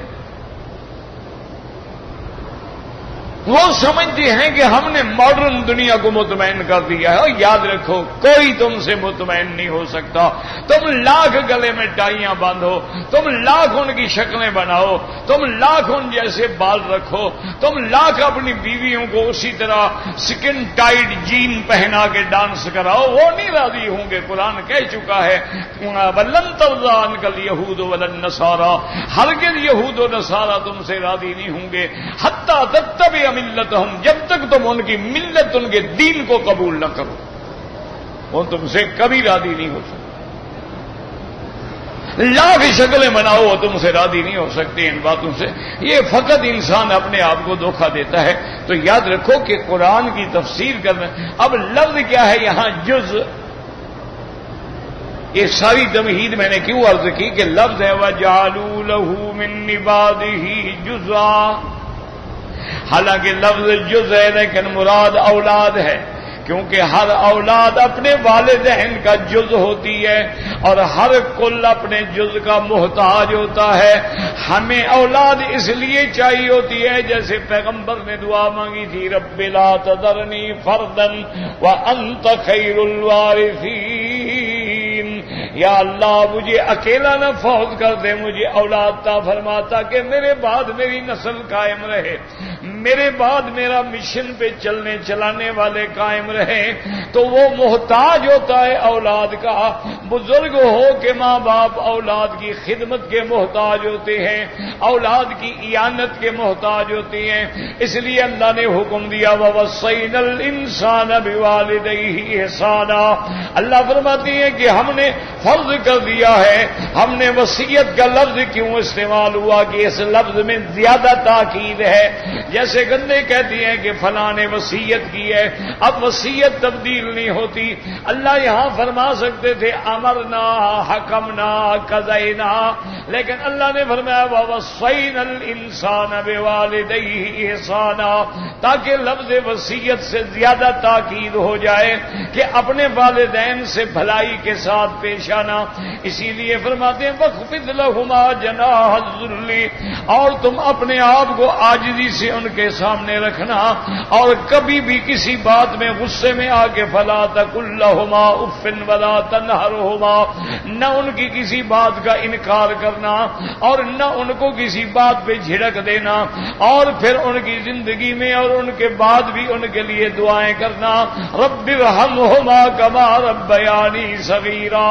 وہ سمجھتے ہیں کہ ہم نے ماڈرن دنیا کو مطمئن کر دیا ہے. اور یاد رکھو کوئی تم سے مطمئن نہیں ہو سکتا. تم لاکھ گلے میں ٹائیاں باندھو, تم لاکھ ان کی شکلیں بناؤ, تم لاکھ ان جیسے بال رکھو, تم لاکھ اپنی بیویوں کو اسی طرح سکن ٹائٹ جین پہنا کے ڈانس کراؤ, وہ نہیں راضی ہوں گے. قرآن کہہ چکا ہے ولن ترضی عنک الیہود ولا النصارى, ہرگز یہود و نصارہ تم سے راضی نہیں ہوں گے حتی تتبع ملتہم, جب تک تم ان کی ملت ان کے دین کو قبول نہ کرو, وہ تم سے کبھی راضی نہیں ہو سکتے. لاکھ شکلیں بناؤ وہ تم سے راضی نہیں ہو سکتے ان باتوں سے. یہ فقط انسان اپنے آپ کو دھوکہ دیتا ہے. تو یاد رکھو کہ قرآن کی تفسیر کرنا. اب لفظ کیا ہے یہاں؟ جز. یہ ساری تمہید میں نے کیوں عرض کی کہ لفظ ہے وَجَعَلُوا لَهُ مِن عِبَادِهِ جُزْءًا. حالانکہ لفظ جز ہے لیکن مراد اولاد ہے, کیونکہ ہر اولاد اپنے والدین کا جز ہوتی ہے اور ہر کل اپنے جز کا محتاج ہوتا ہے. ہمیں اولاد اس لیے چاہیے ہوتی ہے جیسے پیغمبر نے دعا مانگی تھی رب لا تذرنی فردا وانت خیر الوارثین. یا اللہ مجھے اکیلا نہ فوت کر دے, مجھے اولاد عطا فرما تاکہ میرے بعد میری نسل قائم رہے, میرے بعد میرا مشن پہ چلنے چلانے والے قائم رہے. تو وہ محتاج ہوتا ہے اولاد کا. بزرگ ہو کہ ماں باپ اولاد کی خدمت کے محتاج ہوتے ہیں, اولاد کی اعانت کے محتاج ہوتے ہیں. اس لیے اللہ نے حکم دیا وَوَصَّيْنَا الْإِنسَانَ بِوَالِدَيْهِ إِحْسَانًا. اللہ فرماتی ہے کہ ہم نے فرض کر دیا ہے. ہم نے وصیت کا لفظ کیوں استعمال ہوا کہ اس لفظ میں زیادہ تاکید ہے. جیسے گندے کہتی ہیں کہ فلاں نے وصیت کی ہے، اب وصیت تبدیل نہیں ہوتی۔ اللہ یہاں فرما سکتے تھے امرنا حکمنا قضینا، لیکن اللہ نے فرمایا ووصینا الانسان بوالدیہ احسانا، تاکہ لفظ وصیت سے زیادہ تاکید ہو جائے کہ اپنے والدین سے بھلائی کے ساتھ پیش آنا۔ اسی لیے فرماتے ہیں وَخْفِضْ لَهُمَا جَنَاحَ الذُّلِّ، اور تم اپنے آپ کو عاجزی سے ان کے سامنے رکھنا، اور کبھی بھی کسی بات میں غصے میں آ کے فَلَا تَقُل لَّهُمَا أُفٍّ وَلَا تَنْهَرْهُمَا، نہ ان کی کسی بات کا انکار کرنا اور نہ ان کو کسی بات پہ جھڑک دینا، اور پھر ان کی زندگی میں اور ان کے بعد بھی ان کے لیے دعائیں کرنا، رب ارحمہما کما ربیانی صغیرا،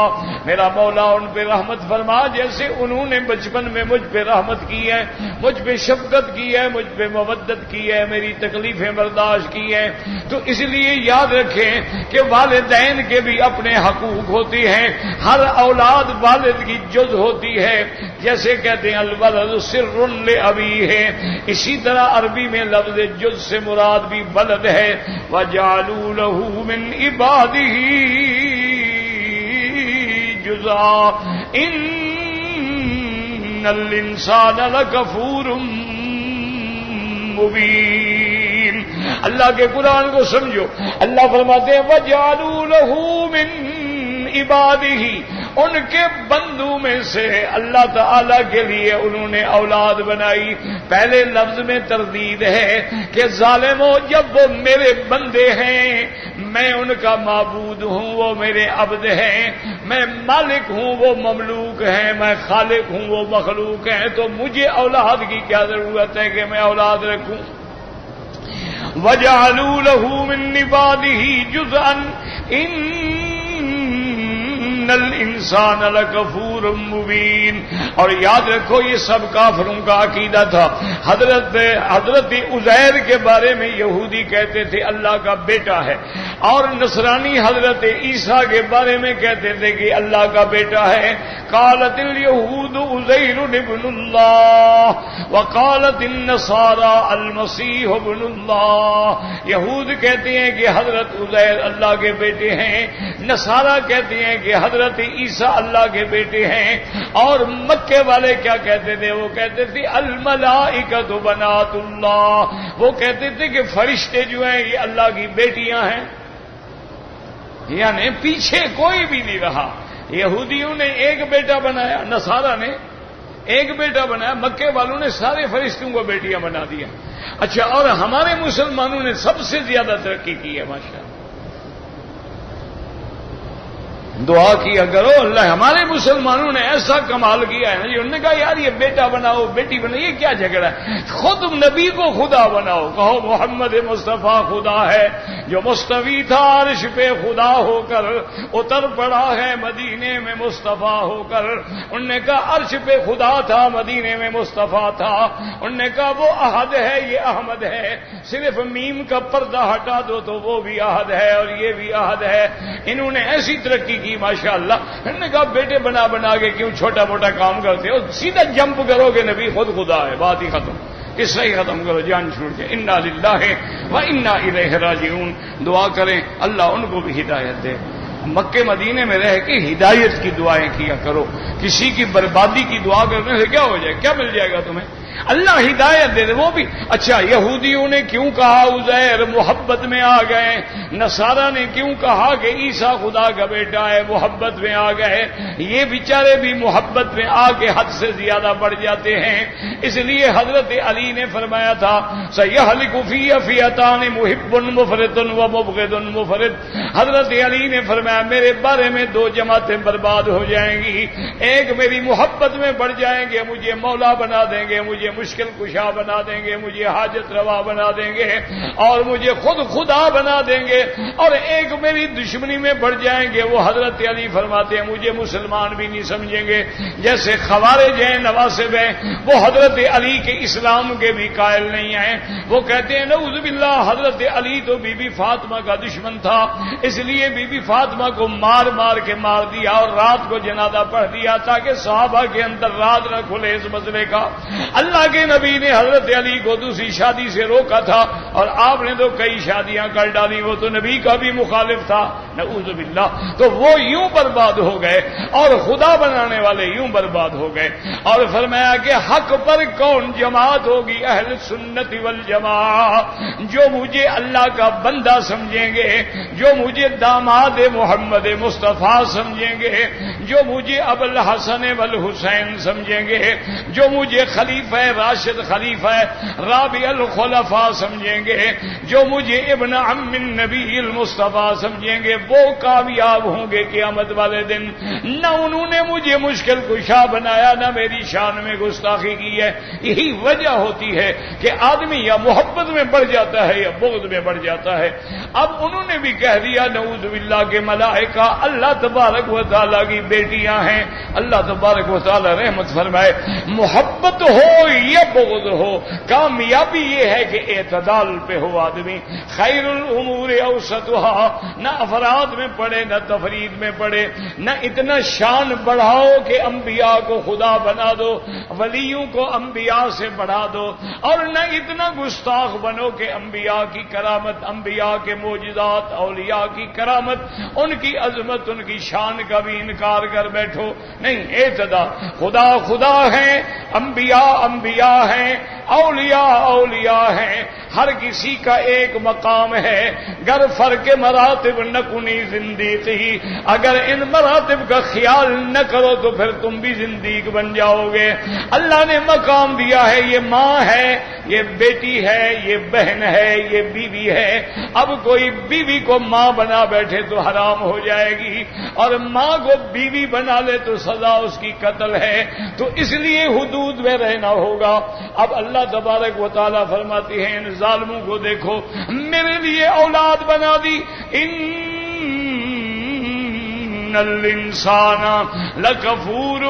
میرا مولا ان پہ رحمت فرما جیسے انہوں نے بچپن میں مجھ پہ رحمت کی ہے، مجھ پہ شفقت کی ہے، مجھ پہ مودت کی ہے، میری تکلیفیں برداشت کی ہے۔ تو اس لیے یاد رکھیں کہ والدین کے بھی اپنے حقوق ہوتے ہیں، ہر اولاد والد کی جز ہوتی ہے، جیسے کہتے ہیں الولد سر لابیہ، اسی طرح عربی میں لفظ جز سے مراد بھی ولد ہے۔ وَجَعَلُوا لَهُ مِنْ عِبَادِهِ جُزْءًا إِنَّ الْإِنسَانَ لَكَفُورٌ مُبِينٌ۔ اللہ کے قرآن کو سمجھو، اللہ فرماتے ہیں وَجَعَلُوا لَهُ مِنْ عِبَادِهِ، ان کے بندوں میں سے اللہ تعالی کے لیے انہوں نے اولاد بنائی۔ پہلے لفظ میں تردید ہے کہ ظالموں، جب وہ میرے بندے ہیں، میں ان کا معبود ہوں، وہ میرے عبد ہیں، میں مالک ہوں، وہ مملوک ہیں، میں خالق ہوں، وہ مخلوق ہیں، تو مجھے اولاد کی کیا ضرورت ہے کہ میں اولاد رکھوں؟ وَجَعَلُوا لَهُ مِنْ عِبَادِهِ جُزْءًا إِنَّ الْإِنسَانَ لَكَفُورٌ مُبِينٌ۔ اور یاد رکھو یہ سب کافروں کا عقیدہ تھا۔ حضرت عزیر کے بارے میں یہودی کہتے تھے اللہ کا بیٹا ہے، اور نصرانی حضرت عیسیٰ کے بارے میں کہتے تھے کہ اللہ کا بیٹا ہے۔ قالت اليهود عزیر ابن اللہ وقالت النصارى المسیح ابن اللہ، یہود کہتے ہیں کہ حضرت عزیر اللہ کے بیٹے ہیں، نصارہ کہتے ہیں کہ حضرت عیسیٰ اللہ کے بیٹے ہیں، اور مکے والے کیا کہتے تھے؟ وہ کہتے تھے الملائکۃ بنات اللہ، وہ کہتے تھے کہ فرشتے جو ہیں یہ اللہ کی بیٹیاں ہیں۔ یعنی پیچھے کوئی بھی نہیں رہا، یہودیوں نے ایک بیٹا بنایا، نصارہ نے ایک بیٹا بنایا، مکے والوں نے سارے فرشتوں کو بیٹیاں بنا دیا۔ اچھا، اور ہمارے مسلمانوں نے سب سے زیادہ ترقی کی ہے ماشاءاللہ۔ دعا کیا کرو اللہ، ہمارے مسلمانوں نے ایسا کمال کیا ہے نا جی، انہوں نے کہا یار یہ بیٹا بناؤ بیٹی بناؤ، یہ کیا جھگڑا ہے؟ خود نبی کو خدا بناؤ، کہو محمد مصطفیٰ خدا ہے، جو مستوی تھا عرش پہ خدا ہو کر اتر پڑا ہے مدینے میں مصطفیٰ ہو کر۔ انہوں نے کہا عرش پہ خدا تھا، مدینے میں مصطفیٰ تھا۔ انہوں نے کہا وہ احد ہے، یہ احمد ہے، صرف میم کا پردہ ہٹا دو تو وہ بھی احد ہے اور یہ بھی احد ہے۔ انہوں نے ایسی ترقی کی ماشاءاللہ۔ انہوں نے کہا بیٹے بنا بنا کے کیوں چھوٹا موٹا کام کرتے ہو، سیدھا جمپ کرو کہ نبی خود خدا ہے، بات ہی ختم، قصہ ہی ختم کرو، جان چھوڑ کے۔ انا للہ و انا الیہ راجعون۔ دعا کریں اللہ ان کو بھی ہدایت دے۔ مکے مدینے میں رہ کے ہدایت کی دعائیں کیا کرو، کسی کی بربادی کی دعا کرنے سے کیا ہو جائے، کیا مل جائے گا تمہیں؟ اللہ ہدایت دے دے وہ بھی۔ اچھا، یہودیوں نے کیوں کہا عزیر محبت میں آ گئے، نصارہ نے کیوں کہا کہ عیسیٰ خدا کا بیٹا ہے، محبت میں آ گئے۔ یہ بیچارے بھی محبت میں آ کے حد سے زیادہ بڑھ جاتے ہیں۔ اس لیے حضرت علی نے فرمایا تھا سیہلک فی فئتان محب مفرط و مبغض مفرط۔ حضرت علی نے فرمایا میرے بارے میں دو جماعتیں برباد ہو جائیں گی، ایک میری محبت میں بڑھ جائیں گے، مجھے مولا بنا دیں گے، مجھے مشکل کشا بنا دیں گے، مجھے حاجت روا بنا دیں گے اور مجھے خود خدا بنا دیں گے، اور ایک میری دشمنی میں بڑھ جائیں گے، وہ حضرت علی فرماتے ہیں مجھے مسلمان بھی نہیں سمجھیں گے۔ جیسے خوارج ہیں، نواسب ہیں، وہ حضرت علی کے اسلام کے بھی قائل نہیں ہیں، وہ کہتے ہیں نعوذ باللہ حضرت علی تو بی بی فاطمہ کا دشمن تھا، اس لیے بی بی فاطمہ کو مار مار کے مار دیا اور رات کو جنازہ پڑھ دیا تاکہ صحابہ کے اندر راز نہ کھلے اس مسئلے کا۔ اللہ اللہ کے نبی نے حضرت علی کو دوسری شادی سے روکا تھا اور آپ نے تو کئی شادیاں کر ڈالی، وہ تو نبی کا بھی مخالف تھا، نعوذ باللہ، تو وہ یوں برباد ہو گئے اور خدا بنانے والے یوں برباد ہو گئے۔ اور فرمایا کہ حق پر کون جماعت ہوگی؟ اہل سنت والجماعہ، جو مجھے اللہ کا بندہ سمجھیں گے، جو مجھے داماد محمد مصطفیٰ سمجھیں گے، جو مجھے ابو الحسن والحسین سمجھیں گے، جو مجھے خلیفہ راشد خلیفہ رابع الخلفاء سمجھیں گے، جو مجھے ابن عم النبی المصطفیٰ سمجھیں گے، وہ کامیاب ہوں گے قیامت والے دن۔ نہ انہوں نے مجھے مشکل کشا بنایا، نہ میری شان میں گستاخی کی ہے۔ یہی وجہ ہوتی ہے کہ آدمی یا محبت میں بڑھ جاتا ہے یا بغض میں بڑھ جاتا ہے۔ اب انہوں نے بھی کہہ دیا نعوذ باللہ کہ ملائکہ اللہ تبارک و تعالیٰ کی بیٹیاں ہیں۔ اللہ تبارک و تعالیٰ رحمت فرمائے، محبت ہو یا بغض ہو، کامیابی یہ ہے کہ اعتدال پہ ہو آدمی۔ خیر الامور اوسطها، نہ افراد میں پڑے نہ تفرید میں پڑے، نہ اتنا شان بڑھاؤ کہ انبیاء کو خدا بنا دو، ولیوں کو انبیاء سے بڑھا دو، اور نہ اتنا گستاخ بنو کہ انبیاء کی کرامت، انبیاء کے معجزات، اولیاء کی کرامت، ان کی عظمت، ان کی شان کا بھی انکار کر بیٹھو۔ نہیں، اعتدال، خدا خدا ہے، انبیاء انبیاء ہیں، اولیاء اولیاء ہیں، ہر کسی کا ایک مقام ہے۔ گر فرق مراتب نہ کنی زندگی، اگر ان مراتب کا خیال نہ کرو تو پھر تم بھی زندیق بن جاؤ گے۔ اللہ نے مقام دیا ہے، یہ ماں ہے، یہ بیٹی ہے، یہ بہن ہے، یہ بیوی ہے۔ اب کوئی بیوی کو ماں بنا بیٹھے تو حرام ہو جائے گی، اور ماں کو بیوی بنا لے تو سزا اس کی قتل ہے، تو اس لیے حدود میں رہنا ہوگا۔ اب اللہ تبارک و تعالیٰ فرماتی ہیں ان ظالموں کو دیکھو، میرے لیے اولاد بنا دی، ان الانسان لکفور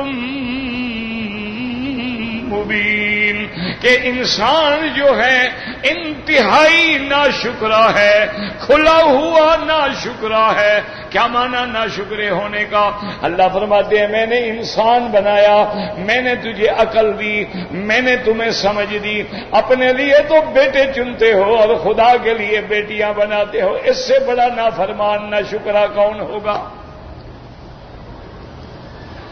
مبین، کہ انسان جو ہے انتہائی ناشکرا ہے، کھلا ہوا ناشکرا ہے۔ کیا معنی ناشکرے ہونے کا؟ اللہ فرماتے ہیں میں نے انسان بنایا، میں نے تجھے عقل دی، میں نے تمہیں سمجھ دی، اپنے لیے تو بیٹے چنتے ہو اور خدا کے لیے بیٹیاں بناتے ہو، اس سے بڑا نافرمان ناشکرا کون ہوگا؟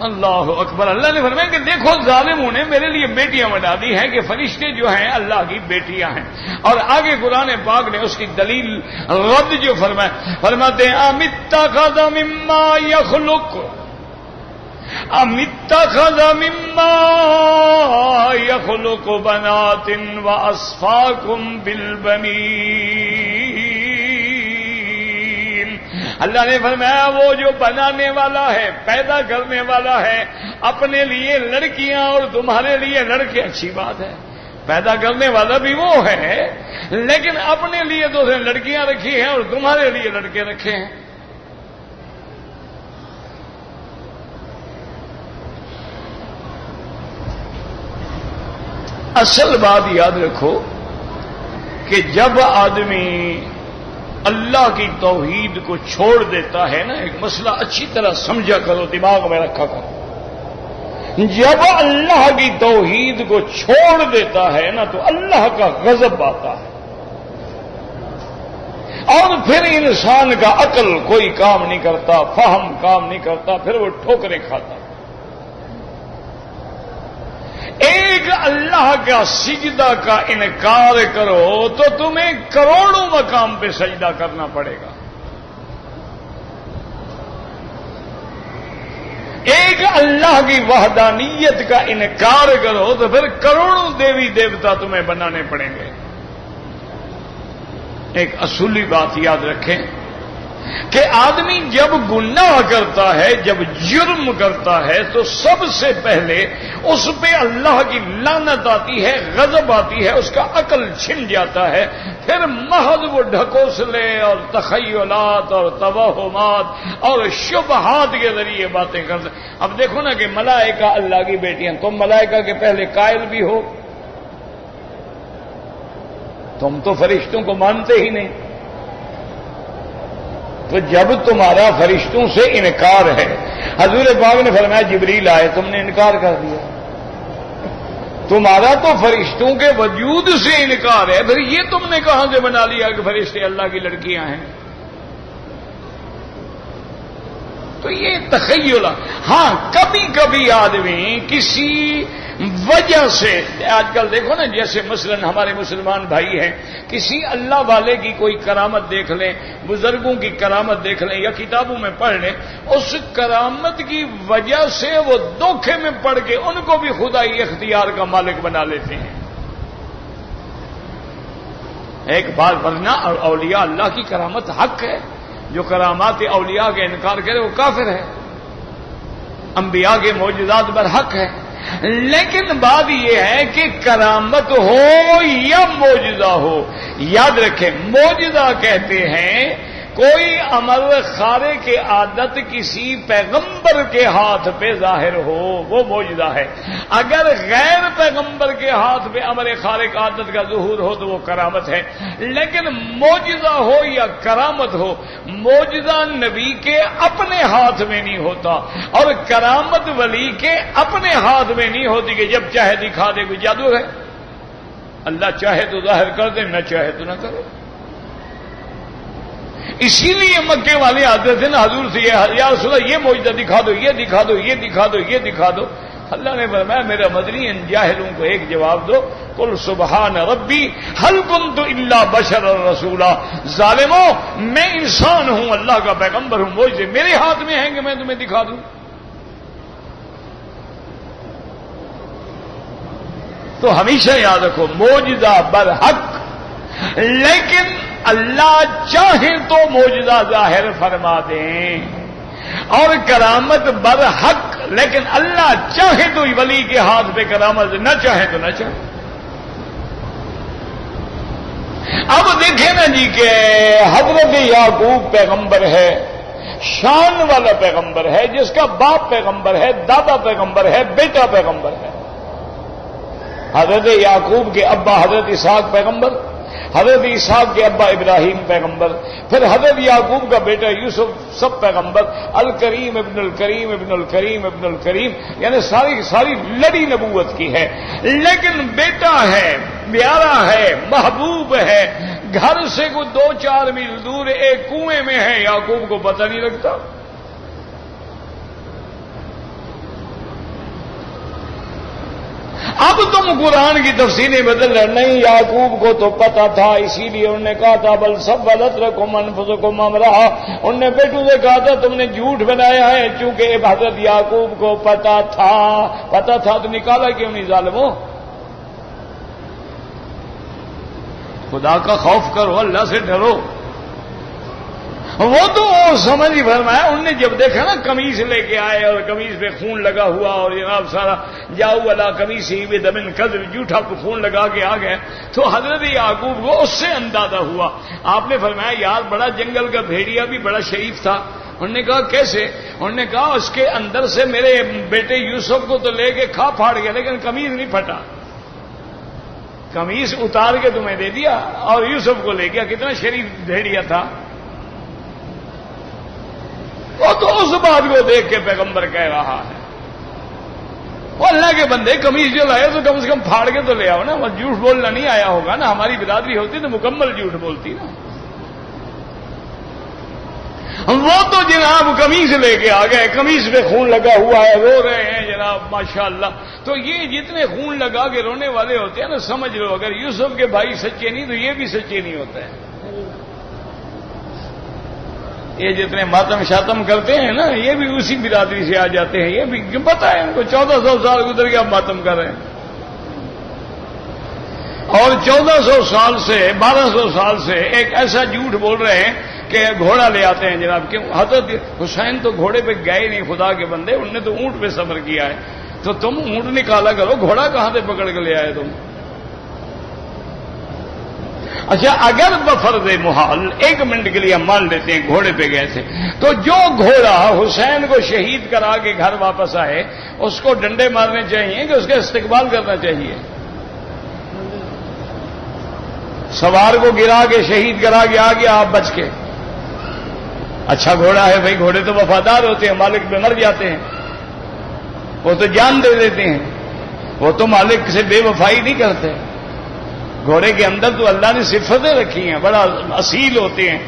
اللہ اکبر۔ اللہ نے فرمایا کہ دیکھو ظالموں نے میرے لیے بیٹیاں بنا دی ہیں، کہ فرشتے جو ہیں اللہ کی بیٹیاں ہیں۔ اور آگے قرآن پاک نے اس کی دلیل رد جو فرماتے ہیں ام اتخذ مما یخلق، ام اتخذ مما یخلق بنات واصفاکم بالبنین۔ اللہ نے فرمایا وہ جو بنانے والا ہے، پیدا کرنے والا ہے، اپنے لیے لڑکیاں اور تمہارے لیے لڑکے، اچھی بات ہے، پیدا کرنے والا بھی وہ ہے، لیکن اپنے لیے تو اسے لڑکیاں رکھی ہیں اور تمہارے لیے لڑکے رکھے ہیں۔ اصل بات یاد رکھو کہ جب آدمی اللہ کی توحید کو چھوڑ دیتا ہے نا، ایک مسئلہ اچھی طرح سمجھا کرو، دماغ میں رکھا کرو، جب اللہ کی توحید کو چھوڑ دیتا ہے نا تو اللہ کا غضب آتا ہے، اور پھر انسان کا عقل کوئی کام نہیں کرتا، فہم کام نہیں کرتا، پھر وہ ٹھوکریں کھاتا۔ ایک اللہ کا سجدہ کا انکار کرو تو تمہیں کروڑوں مقام پہ سجدہ کرنا پڑے گا۔ ایک اللہ کی وحدانیت کا انکار کرو تو پھر کروڑوں دیوی دیوتا تمہیں بنانے پڑیں گے۔ ایک اصولی بات یاد رکھیں کہ آدمی جب گناہ کرتا ہے، جب جرم کرتا ہے، تو سب سے پہلے اس پہ اللہ کی لعنت آتی ہے، غضب آتی ہے، اس کا عقل چھن جاتا ہے، پھر محض وہ ڈھکوسلے اور تخیلات اور توہمات اور شبہات کے ذریعے باتیں کرتے۔ اب دیکھو نا کہ ملائکہ اللہ کی بیٹیاں، تم ملائکہ کے پہلے قائل بھی ہو، تم تو فرشتوں کو مانتے ہی نہیں، تو جب تمہارا فرشتوں سے انکار ہے، حضور پاک نے فرمایا جبریل آئے، تم نے انکار کر دیا، تمہارا تو فرشتوں کے وجود سے انکار ہے، پھر یہ تم نے کہاں سے بنا لیا کہ فرشتے اللہ کی لڑکیاں ہیں؟ تو یہ تخیل۔ ہاں کبھی کبھی آدمی کسی وجہ سے، آج کل دیکھو نا، جیسے مثلا ہمارے مسلمان بھائی ہیں، کسی اللہ والے کی کوئی کرامت دیکھ لیں، بزرگوں کی کرامت دیکھ لیں یا کتابوں میں پڑھ لیں، اس کرامت کی وجہ سے وہ دھوکے میں پڑ کے ان کو بھی خدائی اختیار کا مالک بنا لیتے ہیں۔ ایک بات ورنہ اولیاء اللہ کی کرامت حق ہے، جو کرامات اولیاء کا انکار کرے وہ کافر ہے، انبیاء کے معجزات پر حق ہے۔ لیکن بات یہ ہے کہ کرامت ہو یا معجزہ ہو، یاد رکھیں معجزہ کہتے ہیں کوئی عمل خارق عادت کسی پیغمبر کے ہاتھ پہ ظاہر ہو، وہ معجزہ ہے۔ اگر غیر پیغمبر کے ہاتھ پہ امر خارق عادت کا ظہور ہو تو وہ کرامت ہے۔ لیکن معجزہ ہو یا کرامت ہو، معجزہ نبی کے اپنے ہاتھ میں نہیں ہوتا اور کرامت ولی کے اپنے ہاتھ میں نہیں ہوتی کہ جب چاہے دکھا دے، کوئی جادو ہے؟ اللہ چاہے تو ظاہر کر دے، نہ چاہے تو نہ کرے۔ اسی لیے مکے والے آتے تھے نا حضور سے، یا رسول اللہ یہ معجزہ دکھا دو، یہ دکھا دو، یہ دکھا دو، یہ دکھا دو۔ اللہ نے فرمایا میرا مدنی ان جاہلوں کو ایک جواب دو، قل سبحان ربی هل كنت الا بشرا رسولا، ظالموں میں انسان ہوں، اللہ کا پیغمبر ہوں، معجزے میرے ہاتھ میں ہیں کہ میں تمہیں دکھا دوں؟ تو ہمیشہ یاد رکھو معجزہ برحق، لیکن اللہ چاہے تو معجزہ ظاہر فرما دیں، اور کرامت برحق، لیکن اللہ چاہے تو ولی کے ہاتھ پہ کرامت، نہ چاہے تو نہ چاہے۔ اب دیکھیں نا جی کہ حضرت یعقوب پیغمبر ہے، شان والا پیغمبر ہے، جس کا باپ پیغمبر ہے، دادا پیغمبر ہے، بیٹا پیغمبر ہے۔ حضرت یعقوب کے ابا حضرت اسحاق پیغمبر، حضرت اسحاق کے ابا ابراہیم پیغمبر، پھر حضرت یعقوب کا بیٹا یوسف، سب پیغمبر، الکریم ابن الکریم ابن الکریم ابن الکریم، یعنی ساری لڑی نبوت کی ہے۔ لیکن بیٹا ہے، پیارا ہے، محبوب ہے، گھر سے کوئی 2-4 میل دور ایک کنویں میں ہے، یعقوب کو پتہ نہیں لگتا۔ اب تم قرآن کی تفسیریں بدل رہے، نہیں یعقوب کو تو پتا تھا، اسی لیے انہوں نے کہا تھا بل سولت لکم انفسکم امرا، انہوں نے بیٹوں سے کہا تھا تم نے جھوٹ بنایا ہے، چونکہ حضرت یعقوب کو پتا تھا تو نکالا کیوں نہیں ظالموں؟ خدا کا خوف کرو، اللہ سے ڈرو۔ وہ تو سمجھ ہی فرمایا، انہوں نے جب دیکھا نا قمیص لے کے آئے اور قمیص پہ خون لگا ہوا اور جناب سارا جاؤ والا قمیص ہی بے دمن قدر جھوٹا خون لگا کے آ گئے، تو حضرت یعقوب کو اس سے اندازہ ہوا۔ آپ نے فرمایا یار بڑا جنگل کا بھیڑیا بھی بڑا شریف تھا۔ انہوں نے کہا کیسے؟ انہوں نے کہا اس کے اندر سے میرے بیٹے یوسف کو تو لے کے کھا پھاڑ گیا، لیکن قمیص نہیں پھٹا، قمیص اتار کے تمہیں دے دیا اور یوسف کو لے گیا۔ کتنا شریف بھیڑیا تھا وہ، تو اس بات کو دیکھ کے پیغمبر کہہ رہا ہے وہ اللہ کے بندے قمیص جو لائے تو کم سے کم پھاڑ کے تو لے آؤ نا، جھوٹ بولنا نہیں آیا ہوگا نا، ہماری برادری ہوتی تو مکمل جھوٹ بولتی نا۔ وہ تو جناب قمیص لے کے آ گئے، قمیص پہ خون لگا ہوا ہے، رو رہے ہیں جناب ماشاءاللہ۔ تو یہ جتنے خون لگا کے رونے والے ہوتے ہیں نا، سمجھ لو اگر یوسف کے بھائی سچے نہیں تو یہ بھی سچے نہیں ہوتے ہیں۔ یہ جتنے ماتم شاتم کرتے ہیں نا، یہ بھی اسی برادری سے آ جاتے ہیں، یہ بھی پتہ ہے ان کو 1400 سال گزر کے اب ماتم کر رہے ہیں، اور 1400 سال سے 1200 سال سے ایک ایسا جھوٹ بول رہے ہیں کہ گھوڑا لے آتے ہیں جناب۔ کیوں؟ حضرت حسین تو گھوڑے پہ گئے نہیں، خدا کے بندے، انہوں نے تو اونٹ پہ سفر کیا ہے، تو تم اونٹ نکالا کرو، گھوڑا کہاں سے پکڑ کے لے آئے تم؟ اچھا اگر بفرض محال 1 منٹ کے لیے ہم مان لیتے ہیں گھوڑے پہ گئے تھے، تو جو گھوڑا حسین کو شہید کرا کے گھر واپس آئے اس کو ڈنڈے مارنے چاہیے کہ اس کا استقبال کرنا چاہیے؟ سوار کو گرا کے شہید کرا کے آ گیا آپ بچ کے، اچھا گھوڑا ہے بھائی، گھوڑے تو وفادار ہوتے ہیں، مالک پہ مر جاتے ہیں، وہ تو جان دے دیتے ہیں۔ وہ تو مالک سے بے وفائی نہیں کرتے. گھوڑے کے اندر تو اللہ نے صفتیں رکھی ہیں، بڑا اصیل ہوتے ہیں.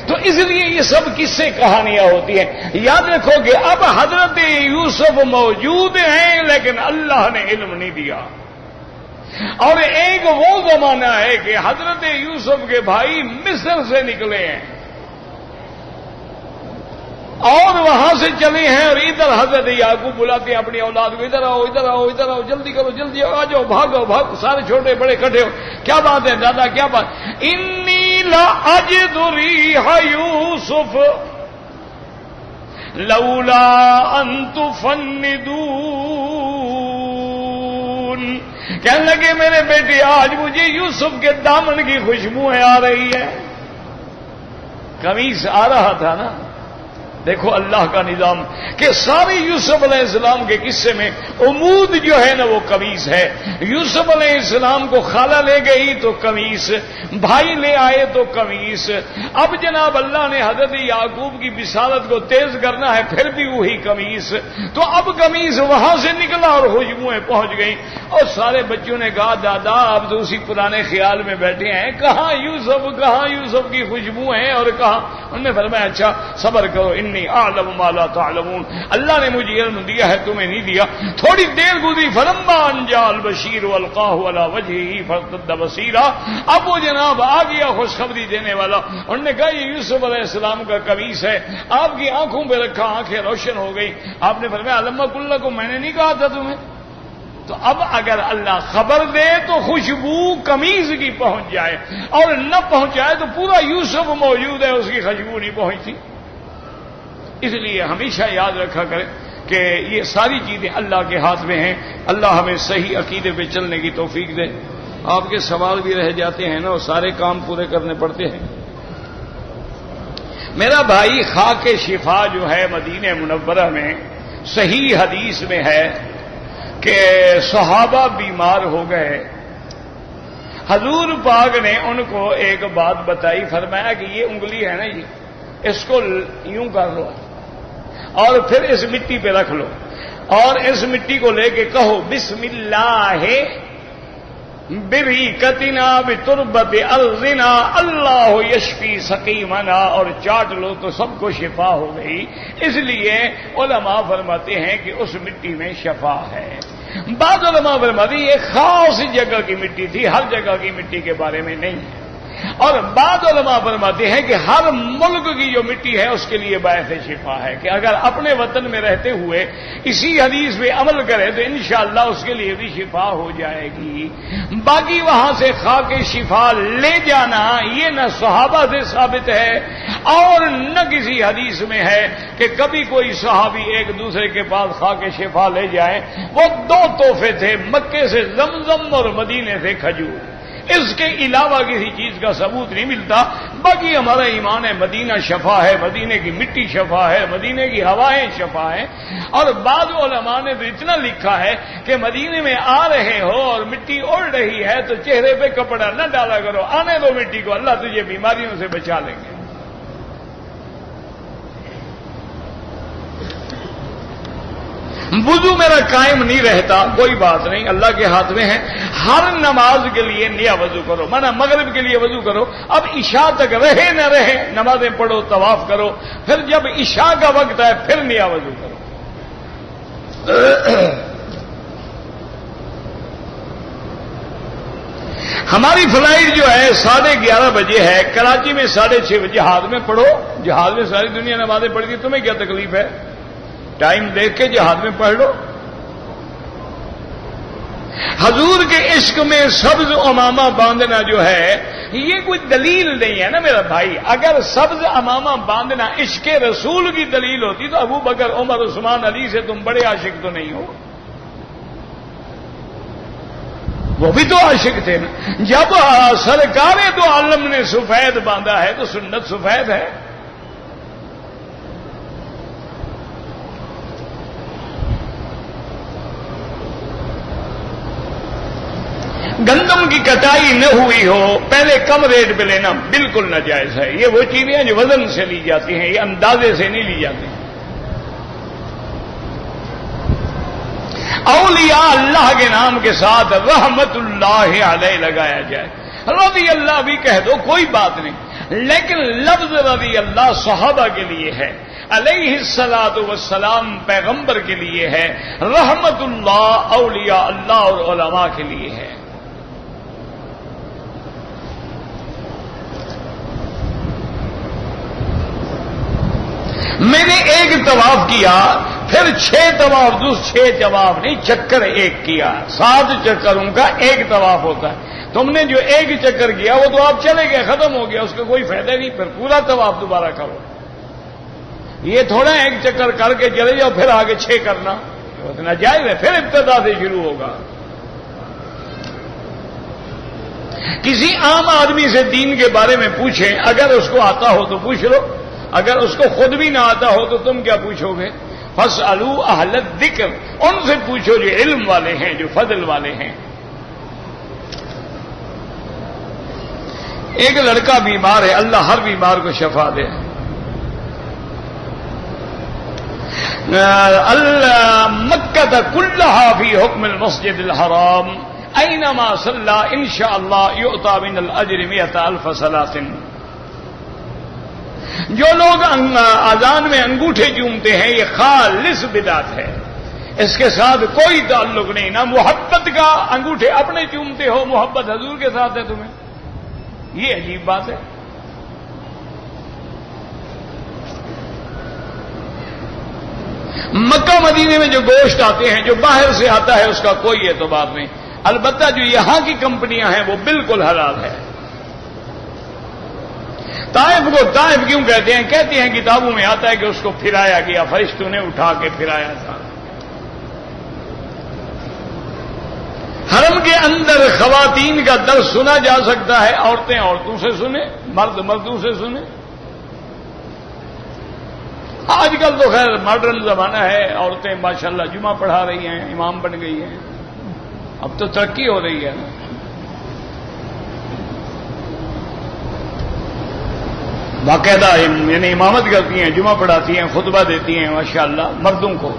تو اس لیے یہ سب قصے کہانیاں ہوتی ہیں. یاد رکھو کہ اب حضرت یوسف موجود ہیں لیکن اللہ نے علم نہیں دیا. اور ایک وہ زمانہ ہے کہ حضرت یوسف کے بھائی مصر سے نکلے ہیں اور وہاں سے چلے ہیں، اور ادھر حضرت یعقوب بلاتے ہیں اپنی اولاد کو، ادھر آؤ ادھر آؤ ادھر آؤ، جلدی کرو جلدی آ جاؤ، بھاگو بھاگو، سارے چھوٹے بڑے کٹھے ہو. کیا بات ہے دادا کیا بات؟ انی لاجد ریح یوسف لولا ان تفندون. کہنے لگے میرے بیٹے آج مجھے یوسف کے دامن کی خوشبوئیں آ رہی ہے. قمیص آ رہا تھا نا. دیکھو اللہ کا نظام کہ سارے یوسف علیہ السلام کے قصے میں عمود جو ہے نا وہ قمیص ہے. یوسف علیہ السلام کو خالہ لے گئی تو قمیص، بھائی لے آئے تو قمیص. اب جناب اللہ نے حضرت یعقوب کی بصارت کو تیز کرنا ہے، پھر بھی وہی قمیص. تو اب قمیص وہاں سے نکلا اور خوشبوئیں پہنچ گئیں. اور سارے بچوں نے کہا دادا آپ تو اسی پرانے خیال میں بیٹھے ہیں، کہاں یوسف کی خوشبو ہیں اور کہاں. انہوں نے فرمایا اچھا صبر کرو، انی اعلم ما لا تعلمون، اللہ نے مجھے علم دیا ہے تمہیں نہیں دیا. تھوڑی دیر گزری فلما ان جاء البشیر والقاہ علی وجهه فارتد بصیرا. اب وہ جناب آ گیا خوشخبری دینے والا. انہوں نے کہا یہ یوسف علیہ السلام کا قمیص ہے، آپ کی آنکھوں پہ رکھا، آنکھیں روشن ہو گئی. آپ نے فرمایا علم کل کو میں نے نہیں کہا تھا تمہیں. تو اب اگر اللہ خبر دے تو خوشبو قمیض کی پہنچ جائے اور نہ پہنچائے تو پورا یوسف موجود ہے، اس کی خوشبو نہیں پہنچتی. اس لیے ہمیشہ یاد رکھا کریں کہ یہ ساری چیزیں اللہ کے ہاتھ میں ہیں. اللہ ہمیں صحیح عقیدے پہ چلنے کی توفیق دے. آپ کے سوال بھی رہ جاتے ہیں نا، اور سارے کام پورے کرنے پڑتے ہیں. میرا بھائی خاک شفا جو ہے مدینہ منورہ میں صحیح حدیث میں ہے کہ صحابہ بیمار ہو گئے. حضور پاک نے ان کو ایک بات بتائی، فرمایا کہ یہ انگلی ہے نا جی، اس کو یوں کر لو اور پھر اس مٹی پہ رکھ لو اور اس مٹی کو لے کے کہو بسم اللہ بریکتنا بتربت ارضنا اللہ یشفی سقیمنا، اور چاٹ لو تو سب کو شفا ہو گئی. اس لیے علماء فرماتے ہیں کہ اس مٹی میں شفا ہے. بعض علماء فرماتے ہیں یہ خاص جگہ کی مٹی تھی، ہر جگہ کی مٹی کے بارے میں نہیں ہے. اور بعض علماء فرماتے ہیں کہ ہر ملک کی جو مٹی ہے اس کے لیے باعث شفا ہے، کہ اگر اپنے وطن میں رہتے ہوئے اسی حدیث پہ عمل کرے تو انشاءاللہ اس کے لیے بھی شفا ہو جائے گی. باقی وہاں سے خاک شفا لے جانا یہ نہ صحابہ سے ثابت ہے اور نہ کسی حدیث میں ہے کہ کبھی کوئی صحابی ایک دوسرے کے پاس خاک شفا لے جائے. وہ دو تحفے تھے، مکے سے زمزم اور مدینے سے کھجور. اس کے علاوہ کسی چیز کا ثبوت نہیں ملتا. باقی ہمارا ایمان ہے مدینہ شفا ہے، مدینے کی مٹی شفا ہے، مدینے کی ہوائیں شفا ہے. اور بعض علماء نے تو اتنا لکھا ہے کہ مدینے میں آ رہے ہو اور مٹی اڑ رہی ہے تو چہرے پہ کپڑا نہ ڈالا کرو، آنے دو مٹی کو، اللہ تجھے بیماریوں سے بچا لیں گے. وضو میرا قائم نہیں رہتا، کوئی بات نہیں، اللہ کے ہاتھ میں ہے. ہر نماز کے لیے نیا وضو کرو، مانا مغرب کے لیے وضو کرو، اب عشاء تک رہے نہ رہے نمازیں پڑھو، طواف کرو، پھر جب عشاء کا وقت ہے پھر نیا وضو کرو. ہماری فلائٹ جو ہے 11:30 بجے ہے، کراچی میں 6:30 بجے. جہاز میں پڑھو، جہاز میں ساری دنیا نمازیں پڑھتی، تمہیں کیا تکلیف ہے؟ ٹائم دیکھ کے جہاز میں پڑھ لو. حضور کے عشق میں سبز امامہ باندھنا جو ہے یہ کوئی دلیل نہیں ہے نا میرا بھائی. اگر سبز امامہ باندھنا عشق رسول کی دلیل ہوتی تو ابو بکر عمر عثمان علی سے تم بڑے عاشق تو نہیں ہو؟ وہ بھی تو عاشق تھے نا. جب سرکار دو عالم نے سفید باندھا ہے تو سنت سفید ہے. گندم کی کٹائی نہ ہوئی ہو پہلے کم ریٹ پہ لینا بالکل ناجائز ہے. یہ وہ چیزیں جو وزن سے لی جاتی ہیں، یہ اندازے سے نہیں لی جاتی. اولیاء اللہ کے نام کے ساتھ رحمت اللہ علیہ لگایا جائے، رضی اللہ بھی کہہ دو کوئی بات نہیں، لیکن لفظ رضی اللہ صحابہ کے لیے ہے، علیہ الصلاۃ والسلام پیغمبر کے لیے ہے، رحمت اللہ اولیاء اللہ اور علماء کے لیے ہے۔ میں نے ایک طواف کیا، پھر 6 طواف، 6 طواف نہیں، چکر ایک کیا، 7 چکروں کا ایک طواف ہوتا ہے۔ تم نے جو ایک چکر کیا وہ تو آپ چلے گئے، ختم ہو گیا، اس کا کوئی فائدہ نہیں، پھر پورا طواف دوبارہ کرو۔ یہ تھوڑا ایک چکر کر کے چلے جاؤ پھر آگے 6 کرنا، اتنا جائز ہے، پھر ابتدا سے شروع ہوگا۔ کسی عام آدمی سے دین کے بارے میں پوچھیں، اگر اس کو آتا ہو تو پوچھ لو، اگر اس کو خود بھی نہ آتا ہو تو تم کیا پوچھو گے؟ فاسألوا اہل الذکر، ان سے پوچھو جو علم والے ہیں، جو فضل والے ہیں۔ ایک لڑکا بیمار ہے، اللہ ہر بیمار کو شفا دے۔ مکہ کلھا فی حکم المسجد الحرام اینما صلی انشاءاللہ یؤتی من الاجر 100,000 صلاۃ۔ جو لوگ اذان میں انگوٹھے چومتے ہیں یہ خالص بدعت ہے، اس کے ساتھ کوئی تعلق نہیں، نہ محبت کا، انگوٹھے اپنے چومتے ہو، محبت حضور کے ساتھ ہے تمہیں، یہ عجیب بات ہے۔ مکہ مدینے میں جو گوشت آتے ہیں، جو باہر سے آتا ہے اس کا کوئی اعتبار نہیں، البتہ جو یہاں کی کمپنیاں ہیں وہ بالکل حلال ہے۔ طائف کو طائف کیوں کہتے ہیں؟ کہتے ہیں کتابوں میں آتا ہے کہ اس کو پھرایا گیا، فرشتوں نے اٹھا کے پھرایا تھا۔ حرم کے اندر خواتین کا درس سنا جا سکتا ہے، عورتیں عورتوں سے سنیں، مرد مردوں سے سنیں۔ آج کل تو خیر ماڈرن زمانہ ہے، عورتیں ماشاءاللہ جمعہ پڑھا رہی ہیں، امام بن گئی ہیں، اب تو ترقی ہو رہی ہے۔ باقاعدہ یعنی امامت کرتی ہیں، جمعہ پڑھاتی ہیں، خطبہ دیتی ہیں ماشاءاللہ مردوں کو۔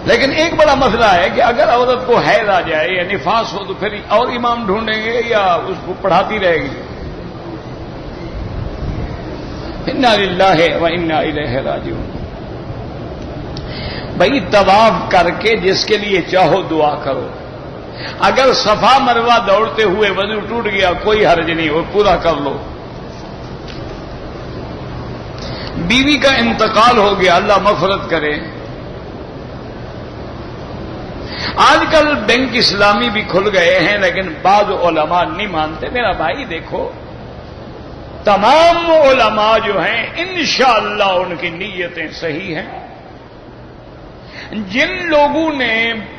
لیکن ایک بڑا مسئلہ ہے کہ اگر عورت کو حیض آ جائے یا نفاس ہو تو پھر اور امام ڈھونڈیں گے یا اس کو پڑھاتی رہے گی؟ انا للہ و انا الیہ راجعون۔ بھائی طواف کر کے جس کے لیے چاہو دعا کرو، اگر صفا مروہ دوڑتے ہوئے وضو ٹوٹ گیا کوئی حرج نہیں، وہ پورا کر لو۔ بیوی کا انتقال ہو گیا، اللہ مغفرت کرے۔ آج کل بینک اسلامی بھی کھل گئے ہیں لیکن بعض علماء نہیں مانتے۔ میرا بھائی دیکھو، تمام علماء جو ہیں انشاءاللہ ان کی نیتیں صحیح ہیں۔ جن لوگوں نے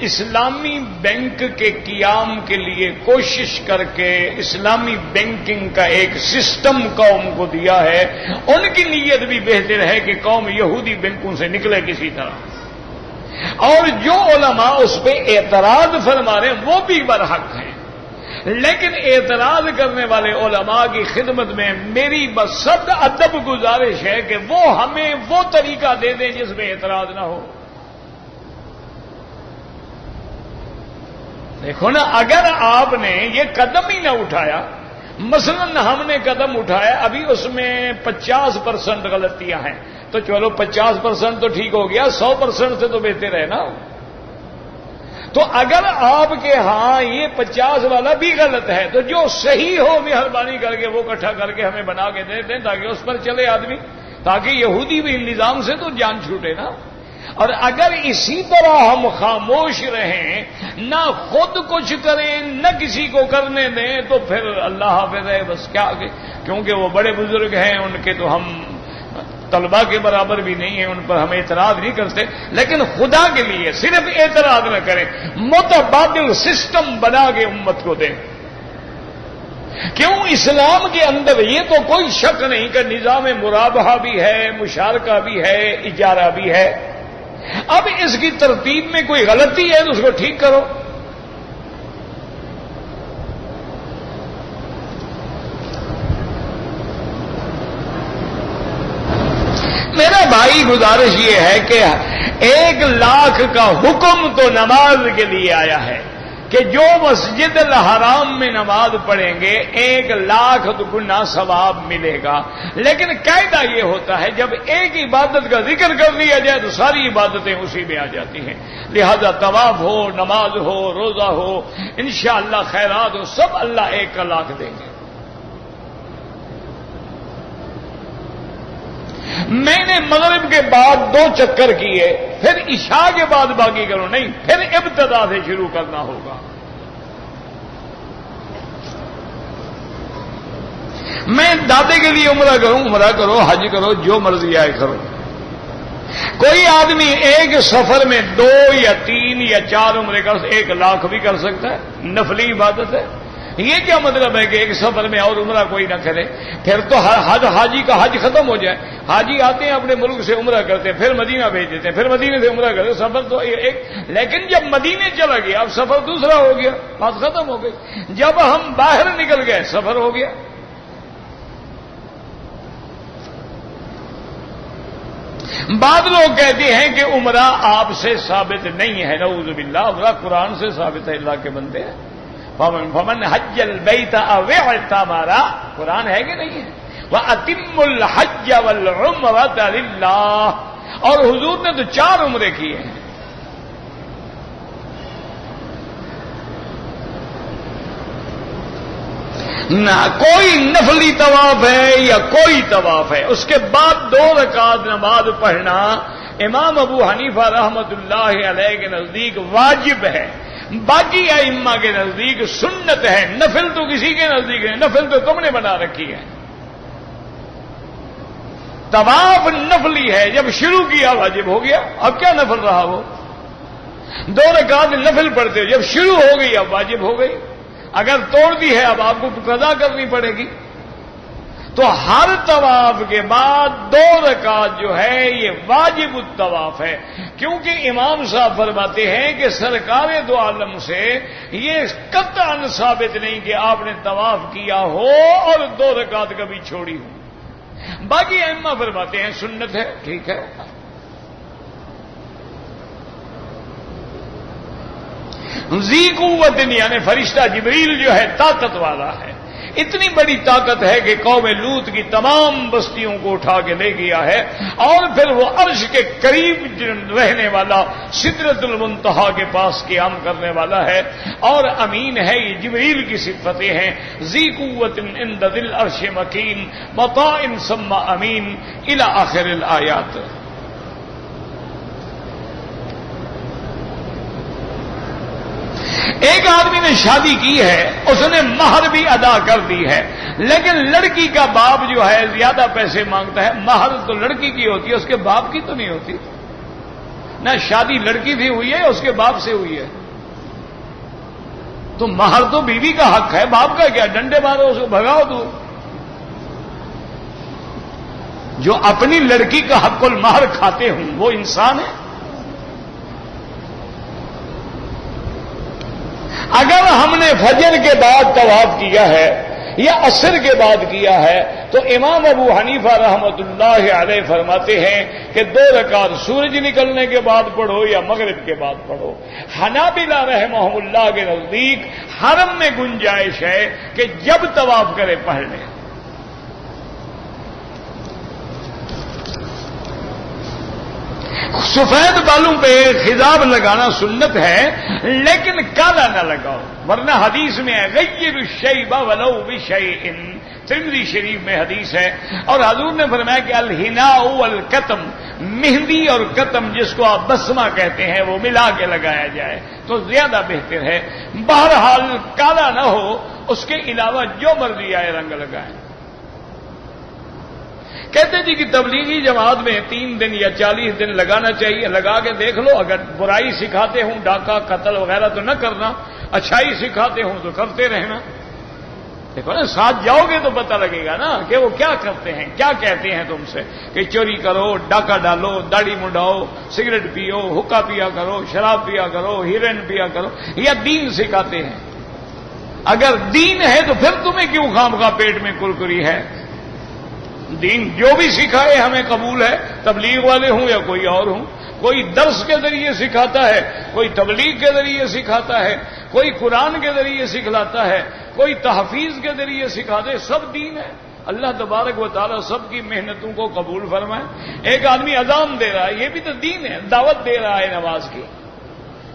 اسلامی بینک کے قیام کے لیے کوشش کر کے اسلامی بینکنگ کا ایک سسٹم قوم کو دیا ہے، ان کی نیت بھی بہتر ہے کہ قوم یہودی بینکوں سے نکلے کسی طرح، اور جو علماء اس پہ اعتراض فرما رہے ہیں وہ بھی برحق ہیں۔ لیکن اعتراض کرنے والے علماء کی خدمت میں میری بس سخت ادب گزارش ہے کہ وہ ہمیں وہ طریقہ دے دیں جس میں اعتراض نہ ہو۔ دیکھو نا، اگر آپ نے یہ قدم ہی نہ اٹھایا، مثلا ہم نے قدم اٹھایا، ابھی اس میں 50% غلطیاں ہیں، تو چلو 50% تو ٹھیک ہو گیا، 100% سے تو بہتر ہے نا۔ تو اگر آپ کے ہاں یہ 50 والا بھی غلط ہے تو جو صحیح ہو مہربانی کر کے وہ اکٹھا کر کے ہمیں بنا کے دے دیں تاکہ اس پر چلے آدمی، تاکہ یہودی بھی نظام سے تو جان چھوٹے نا۔ اور اگر اسی طرح ہم خاموش رہیں، نہ خود کچھ کریں نہ کسی کو کرنے دیں، تو پھر اللہ حافظ ہے بس کیا، کیونکہ وہ بڑے بزرگ ہیں، ان کے تو ہم طلبہ کے برابر بھی نہیں ہیں، ان پر ہم اعتراض نہیں کرتے، لیکن خدا کے لیے صرف اعتراض نہ کریں، متبادل سسٹم بنا کے امت کو دیں۔ کیوں؟ اسلام کے اندر یہ تو کوئی شک نہیں کہ نظام مرابحہ بھی ہے، مشارکہ بھی ہے، اجارہ بھی ہے۔ اب اس کی ترتیب میں کوئی غلطی ہے تو اس کو ٹھیک کرو۔ میرا بھائی گزارش یہ ہے کہ 1,00,000 کا حکم تو نماز کے لیے آیا ہے کہ جو مسجد الحرام میں نماز پڑھیں گے 1,00,000 گنا ثواب ملے گا، لیکن قاعدہ یہ ہوتا ہے جب ایک عبادت کا ذکر کر لیا جائے تو ساری عبادتیں اسی میں آ جاتی ہیں، لہذا طواف ہو، نماز ہو، روزہ ہو، انشاءاللہ خیرات ہو، سب اللہ 1,00,000 دیں گے۔ میں نے مغرب کے بعد 2 چکر کیے، پھر عشاء کے بعد باقی کرو نہیں، پھر ابتدا سے شروع کرنا ہوگا۔ میں دادے کے لیے عمرہ کروں، عمرہ کرو، حج کرو، جو مرضی آئے کرو۔ کوئی آدمی ایک سفر میں 2 یا 3 یا 4 عمرے کر 1,00,000 بھی کر سکتا ہے، نفلی عبادت ہے۔ یہ کیا مطلب ہے کہ ایک سفر میں اور عمرہ کوئی نہ کرے؟ پھر تو حاجی کا حج ختم ہو جائے۔ حاجی آتے ہیں اپنے ملک سے عمرہ کرتے ہیں، پھر مدینہ بھیج دیتے ہیں، پھر مدینے سے عمرہ کرتے، سفر تو ایک، لیکن جب مدینے چلا گیا اب سفر دوسرا ہو گیا، بات ختم ہو گئی۔ جب ہم باہر نکل گئے سفر ہو گیا۔ بعض لوگ کہتے ہیں کہ عمرہ آپ سے ثابت نہیں ہے، نعوذ باللہ، عمرہ قرآن سے ثابت ہے، اللہ کے بندے ہیں۔ فمن حج البیت او اعتمر، قرآن ہے کہ نہیں ہے؟ وَأَتِمُّ الْحَجَّ وَالْعُمْرَةَ لِلَّهِ، اور حضور نے تو 4 عمرے کیے ہیں۔ نہ کوئی نفلی طواف ہے یا کوئی طواف ہے، اس کے بعد 2 رکعت نماز پڑھنا امام ابو حنیفہ رحمت اللہ علیہ کے نزدیک واجب ہے، باقی ائمہ کے نزدیک سنت ہے، نفل تو کسی کے نزدیک نہیں، نفل تو تم نے بنا رکھی ہے۔ طواف نفلی ہے، جب شروع کیا واجب ہو گیا، اب کیا نفل رہا وہ؟ 2 رکعت نفل پڑھتے ہو، جب شروع ہو گئی اب واجب ہو گئی، اگر توڑ دی ہے اب آپ کو قضا کرنی پڑے گی۔ تو ہر طواف کے بعد 2 رکعت جو ہے یہ واجب الطواف ہے، کیونکہ امام صاحب فرماتے ہیں کہ سرکار دو عالم سے یہ قطعاً ثابت نہیں کہ آپ نے طواف کیا ہو اور 2 رکعت کبھی چھوڑی ہو۔ باقی ائمہ فرماتے ہیں سنت ہے، ٹھیک ہے۔ ذی قوت یعنی فرشتہ جبریل جو ہے طاقت والا ہے، اتنی بڑی طاقت ہے کہ قوم لوط کی تمام بستیوں کو اٹھا کے لے گیا ہے، اور پھر وہ عرش کے قریب رہنے والا سدرۃ المنتہا کے پاس قیام کرنے والا ہے، اور امین ہے، یہ جبریل کی صفتیں ہیں۔ ذی قوت عند ذی العرش مکین مطاع ثم امین الی آخر الآیات۔ ایک آدمی نے شادی کی ہے، اس نے مہر بھی ادا کر دی ہے، لیکن لڑکی کا باپ جو ہے زیادہ پیسے مانگتا ہے۔ مہر تو لڑکی کی ہوتی ہے، اس کے باپ کی تو نہیں ہوتی نہ، شادی لڑکی سے ہوئی ہے اس کے باپ سے ہوئی ہے، تو مہر تو بیوی کا حق ہے، باپ کا کیا؟ ڈنڈے مارو اس کو، بھگاؤ دو۔ جو اپنی لڑکی کا حق المہر کھاتے ہوں وہ انسان ہے؟ اگر ہم نے فجر کے بعد طواف کیا ہے یا عصر کے بعد کیا ہے تو امام ابو حنیفہ رحمت اللہ علیہ فرماتے ہیں کہ 2 رکعت سورج نکلنے کے بعد پڑھو یا مغرب کے بعد پڑھو۔ حنابلہ رحمہ اللہ کے نزدیک حرم میں گنجائش ہے کہ جب طواف کرے پڑھ لیں۔ سفید بالوں پہ خضاب لگانا سنت ہے، لیکن کالا نہ لگاؤ، ورنہ حدیث میں ہے غیر الشیب ولو بشیء، ترمذی شریف میں حدیث ہے، اور حضور نے فرمایا کہ الحناء والکتم، مہندی اور کتم جس کو آپ بسمہ کہتے ہیں وہ ملا کے لگایا جائے تو زیادہ بہتر ہے۔ بہرحال کالا نہ ہو، اس کے علاوہ جو مرضی آئے رنگ لگائیں۔ کہتے جی کہ تبلیغی جماعت میں 3 دن یا 40 دن لگانا چاہیے، لگا کے دیکھ لو، اگر برائی سکھاتے ہوں، ڈاکہ قتل وغیرہ تو نہ کرنا، اچھائی سکھاتے ہوں تو کرتے رہنا۔ دیکھو نا، ساتھ جاؤ گے تو پتہ لگے گا نا کہ وہ کیا کرتے ہیں، کیا کہتے ہیں تم سے کہ چوری کرو، ڈاکہ ڈالو، داڑھی منڈاؤ، سگریٹ پیو، حقہ پیا کرو، شراب پیا کرو، ہیروئن پیا کرو، یا دین سکھاتے ہیں؟ اگر دین ہے تو پھر تمہیں کیوں خامخواہ پیٹ میں کرکری ہے؟ دین جو بھی سکھائے ہمیں قبول ہے، تبلیغ والے ہوں یا کوئی اور ہوں۔ کوئی درس کے ذریعے سکھاتا ہے، کوئی تبلیغ کے ذریعے سکھاتا ہے، کوئی قرآن کے ذریعے سکھلاتا ہے، کوئی تحفیظ کے ذریعے سکھاتے ہے، سب دین ہے۔ اللہ تبارک و تعالیٰ سب کی محنتوں کو قبول فرمائے۔ ایک آدمی اذان دے رہا ہے، یہ بھی تو دین ہے، دعوت دے رہا ہے نماز کی۔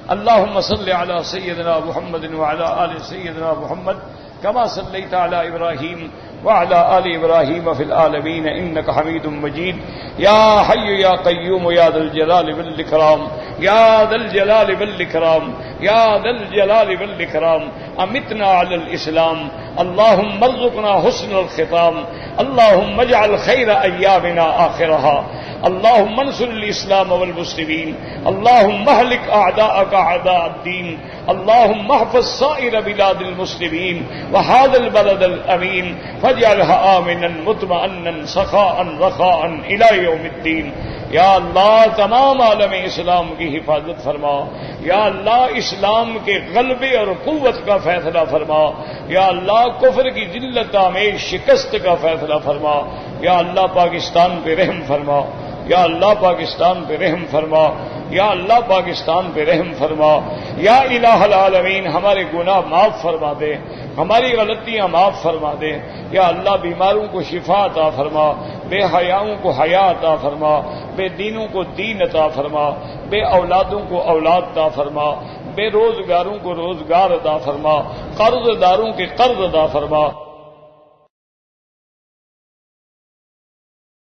اللہم صل علی سیدنا محمد وعلی آل سیدنا محمد کما صلیت علی ابراہیم وعلی آل ابراہیم فی العالمین انک حمید مجید۔ یا حی یا قیوم یا ذا الجلال والاکرام، یا ذا الجلال والاکرام، یا ذا الجلال والاکرام، امتنا علی الاسلام، اللہم ارزقنا حسن الختام، اللہم اجعل خیر ایامنا آخرہا، اللہم انصر الاسلام والمسلمین، اللہم اہلک اعداءک اعداء الدین، اللہم احفظ سائر بلاد المسلمین وہذا البلد الامین فاجعلها آمنا مطمئنا سخاء رخاء الی یوم الدین۔ یا اللہ تمام عالم اسلام کی حفاظت فرما، یا اللہ اسلام کے غلبے اور قوت کا فیصلہ فرما، یا اللہ کفر کی ذلت آمیز شکست کا فیصلہ فرما، یا اللہ پاکستان پہ رحم فرما، یا اللہ پاکستان پہ رحم فرما، یا اللہ پاکستان پہ رحم فرما، یا الہ العالمین ہمارے گناہ معاف فرما دے، ہماری غلطیاں معاف فرما دے، یا اللہ بیماروں کو شفا عطا فرما، بے حیاؤں کو حیا عطا فرما، بے دینوں کو دین عطا فرما، بے اولادوں کو اولاد عطا فرما، بے روزگاروں کو روزگار عطا فرما، قرض داروں کے قرض عطا فرما۔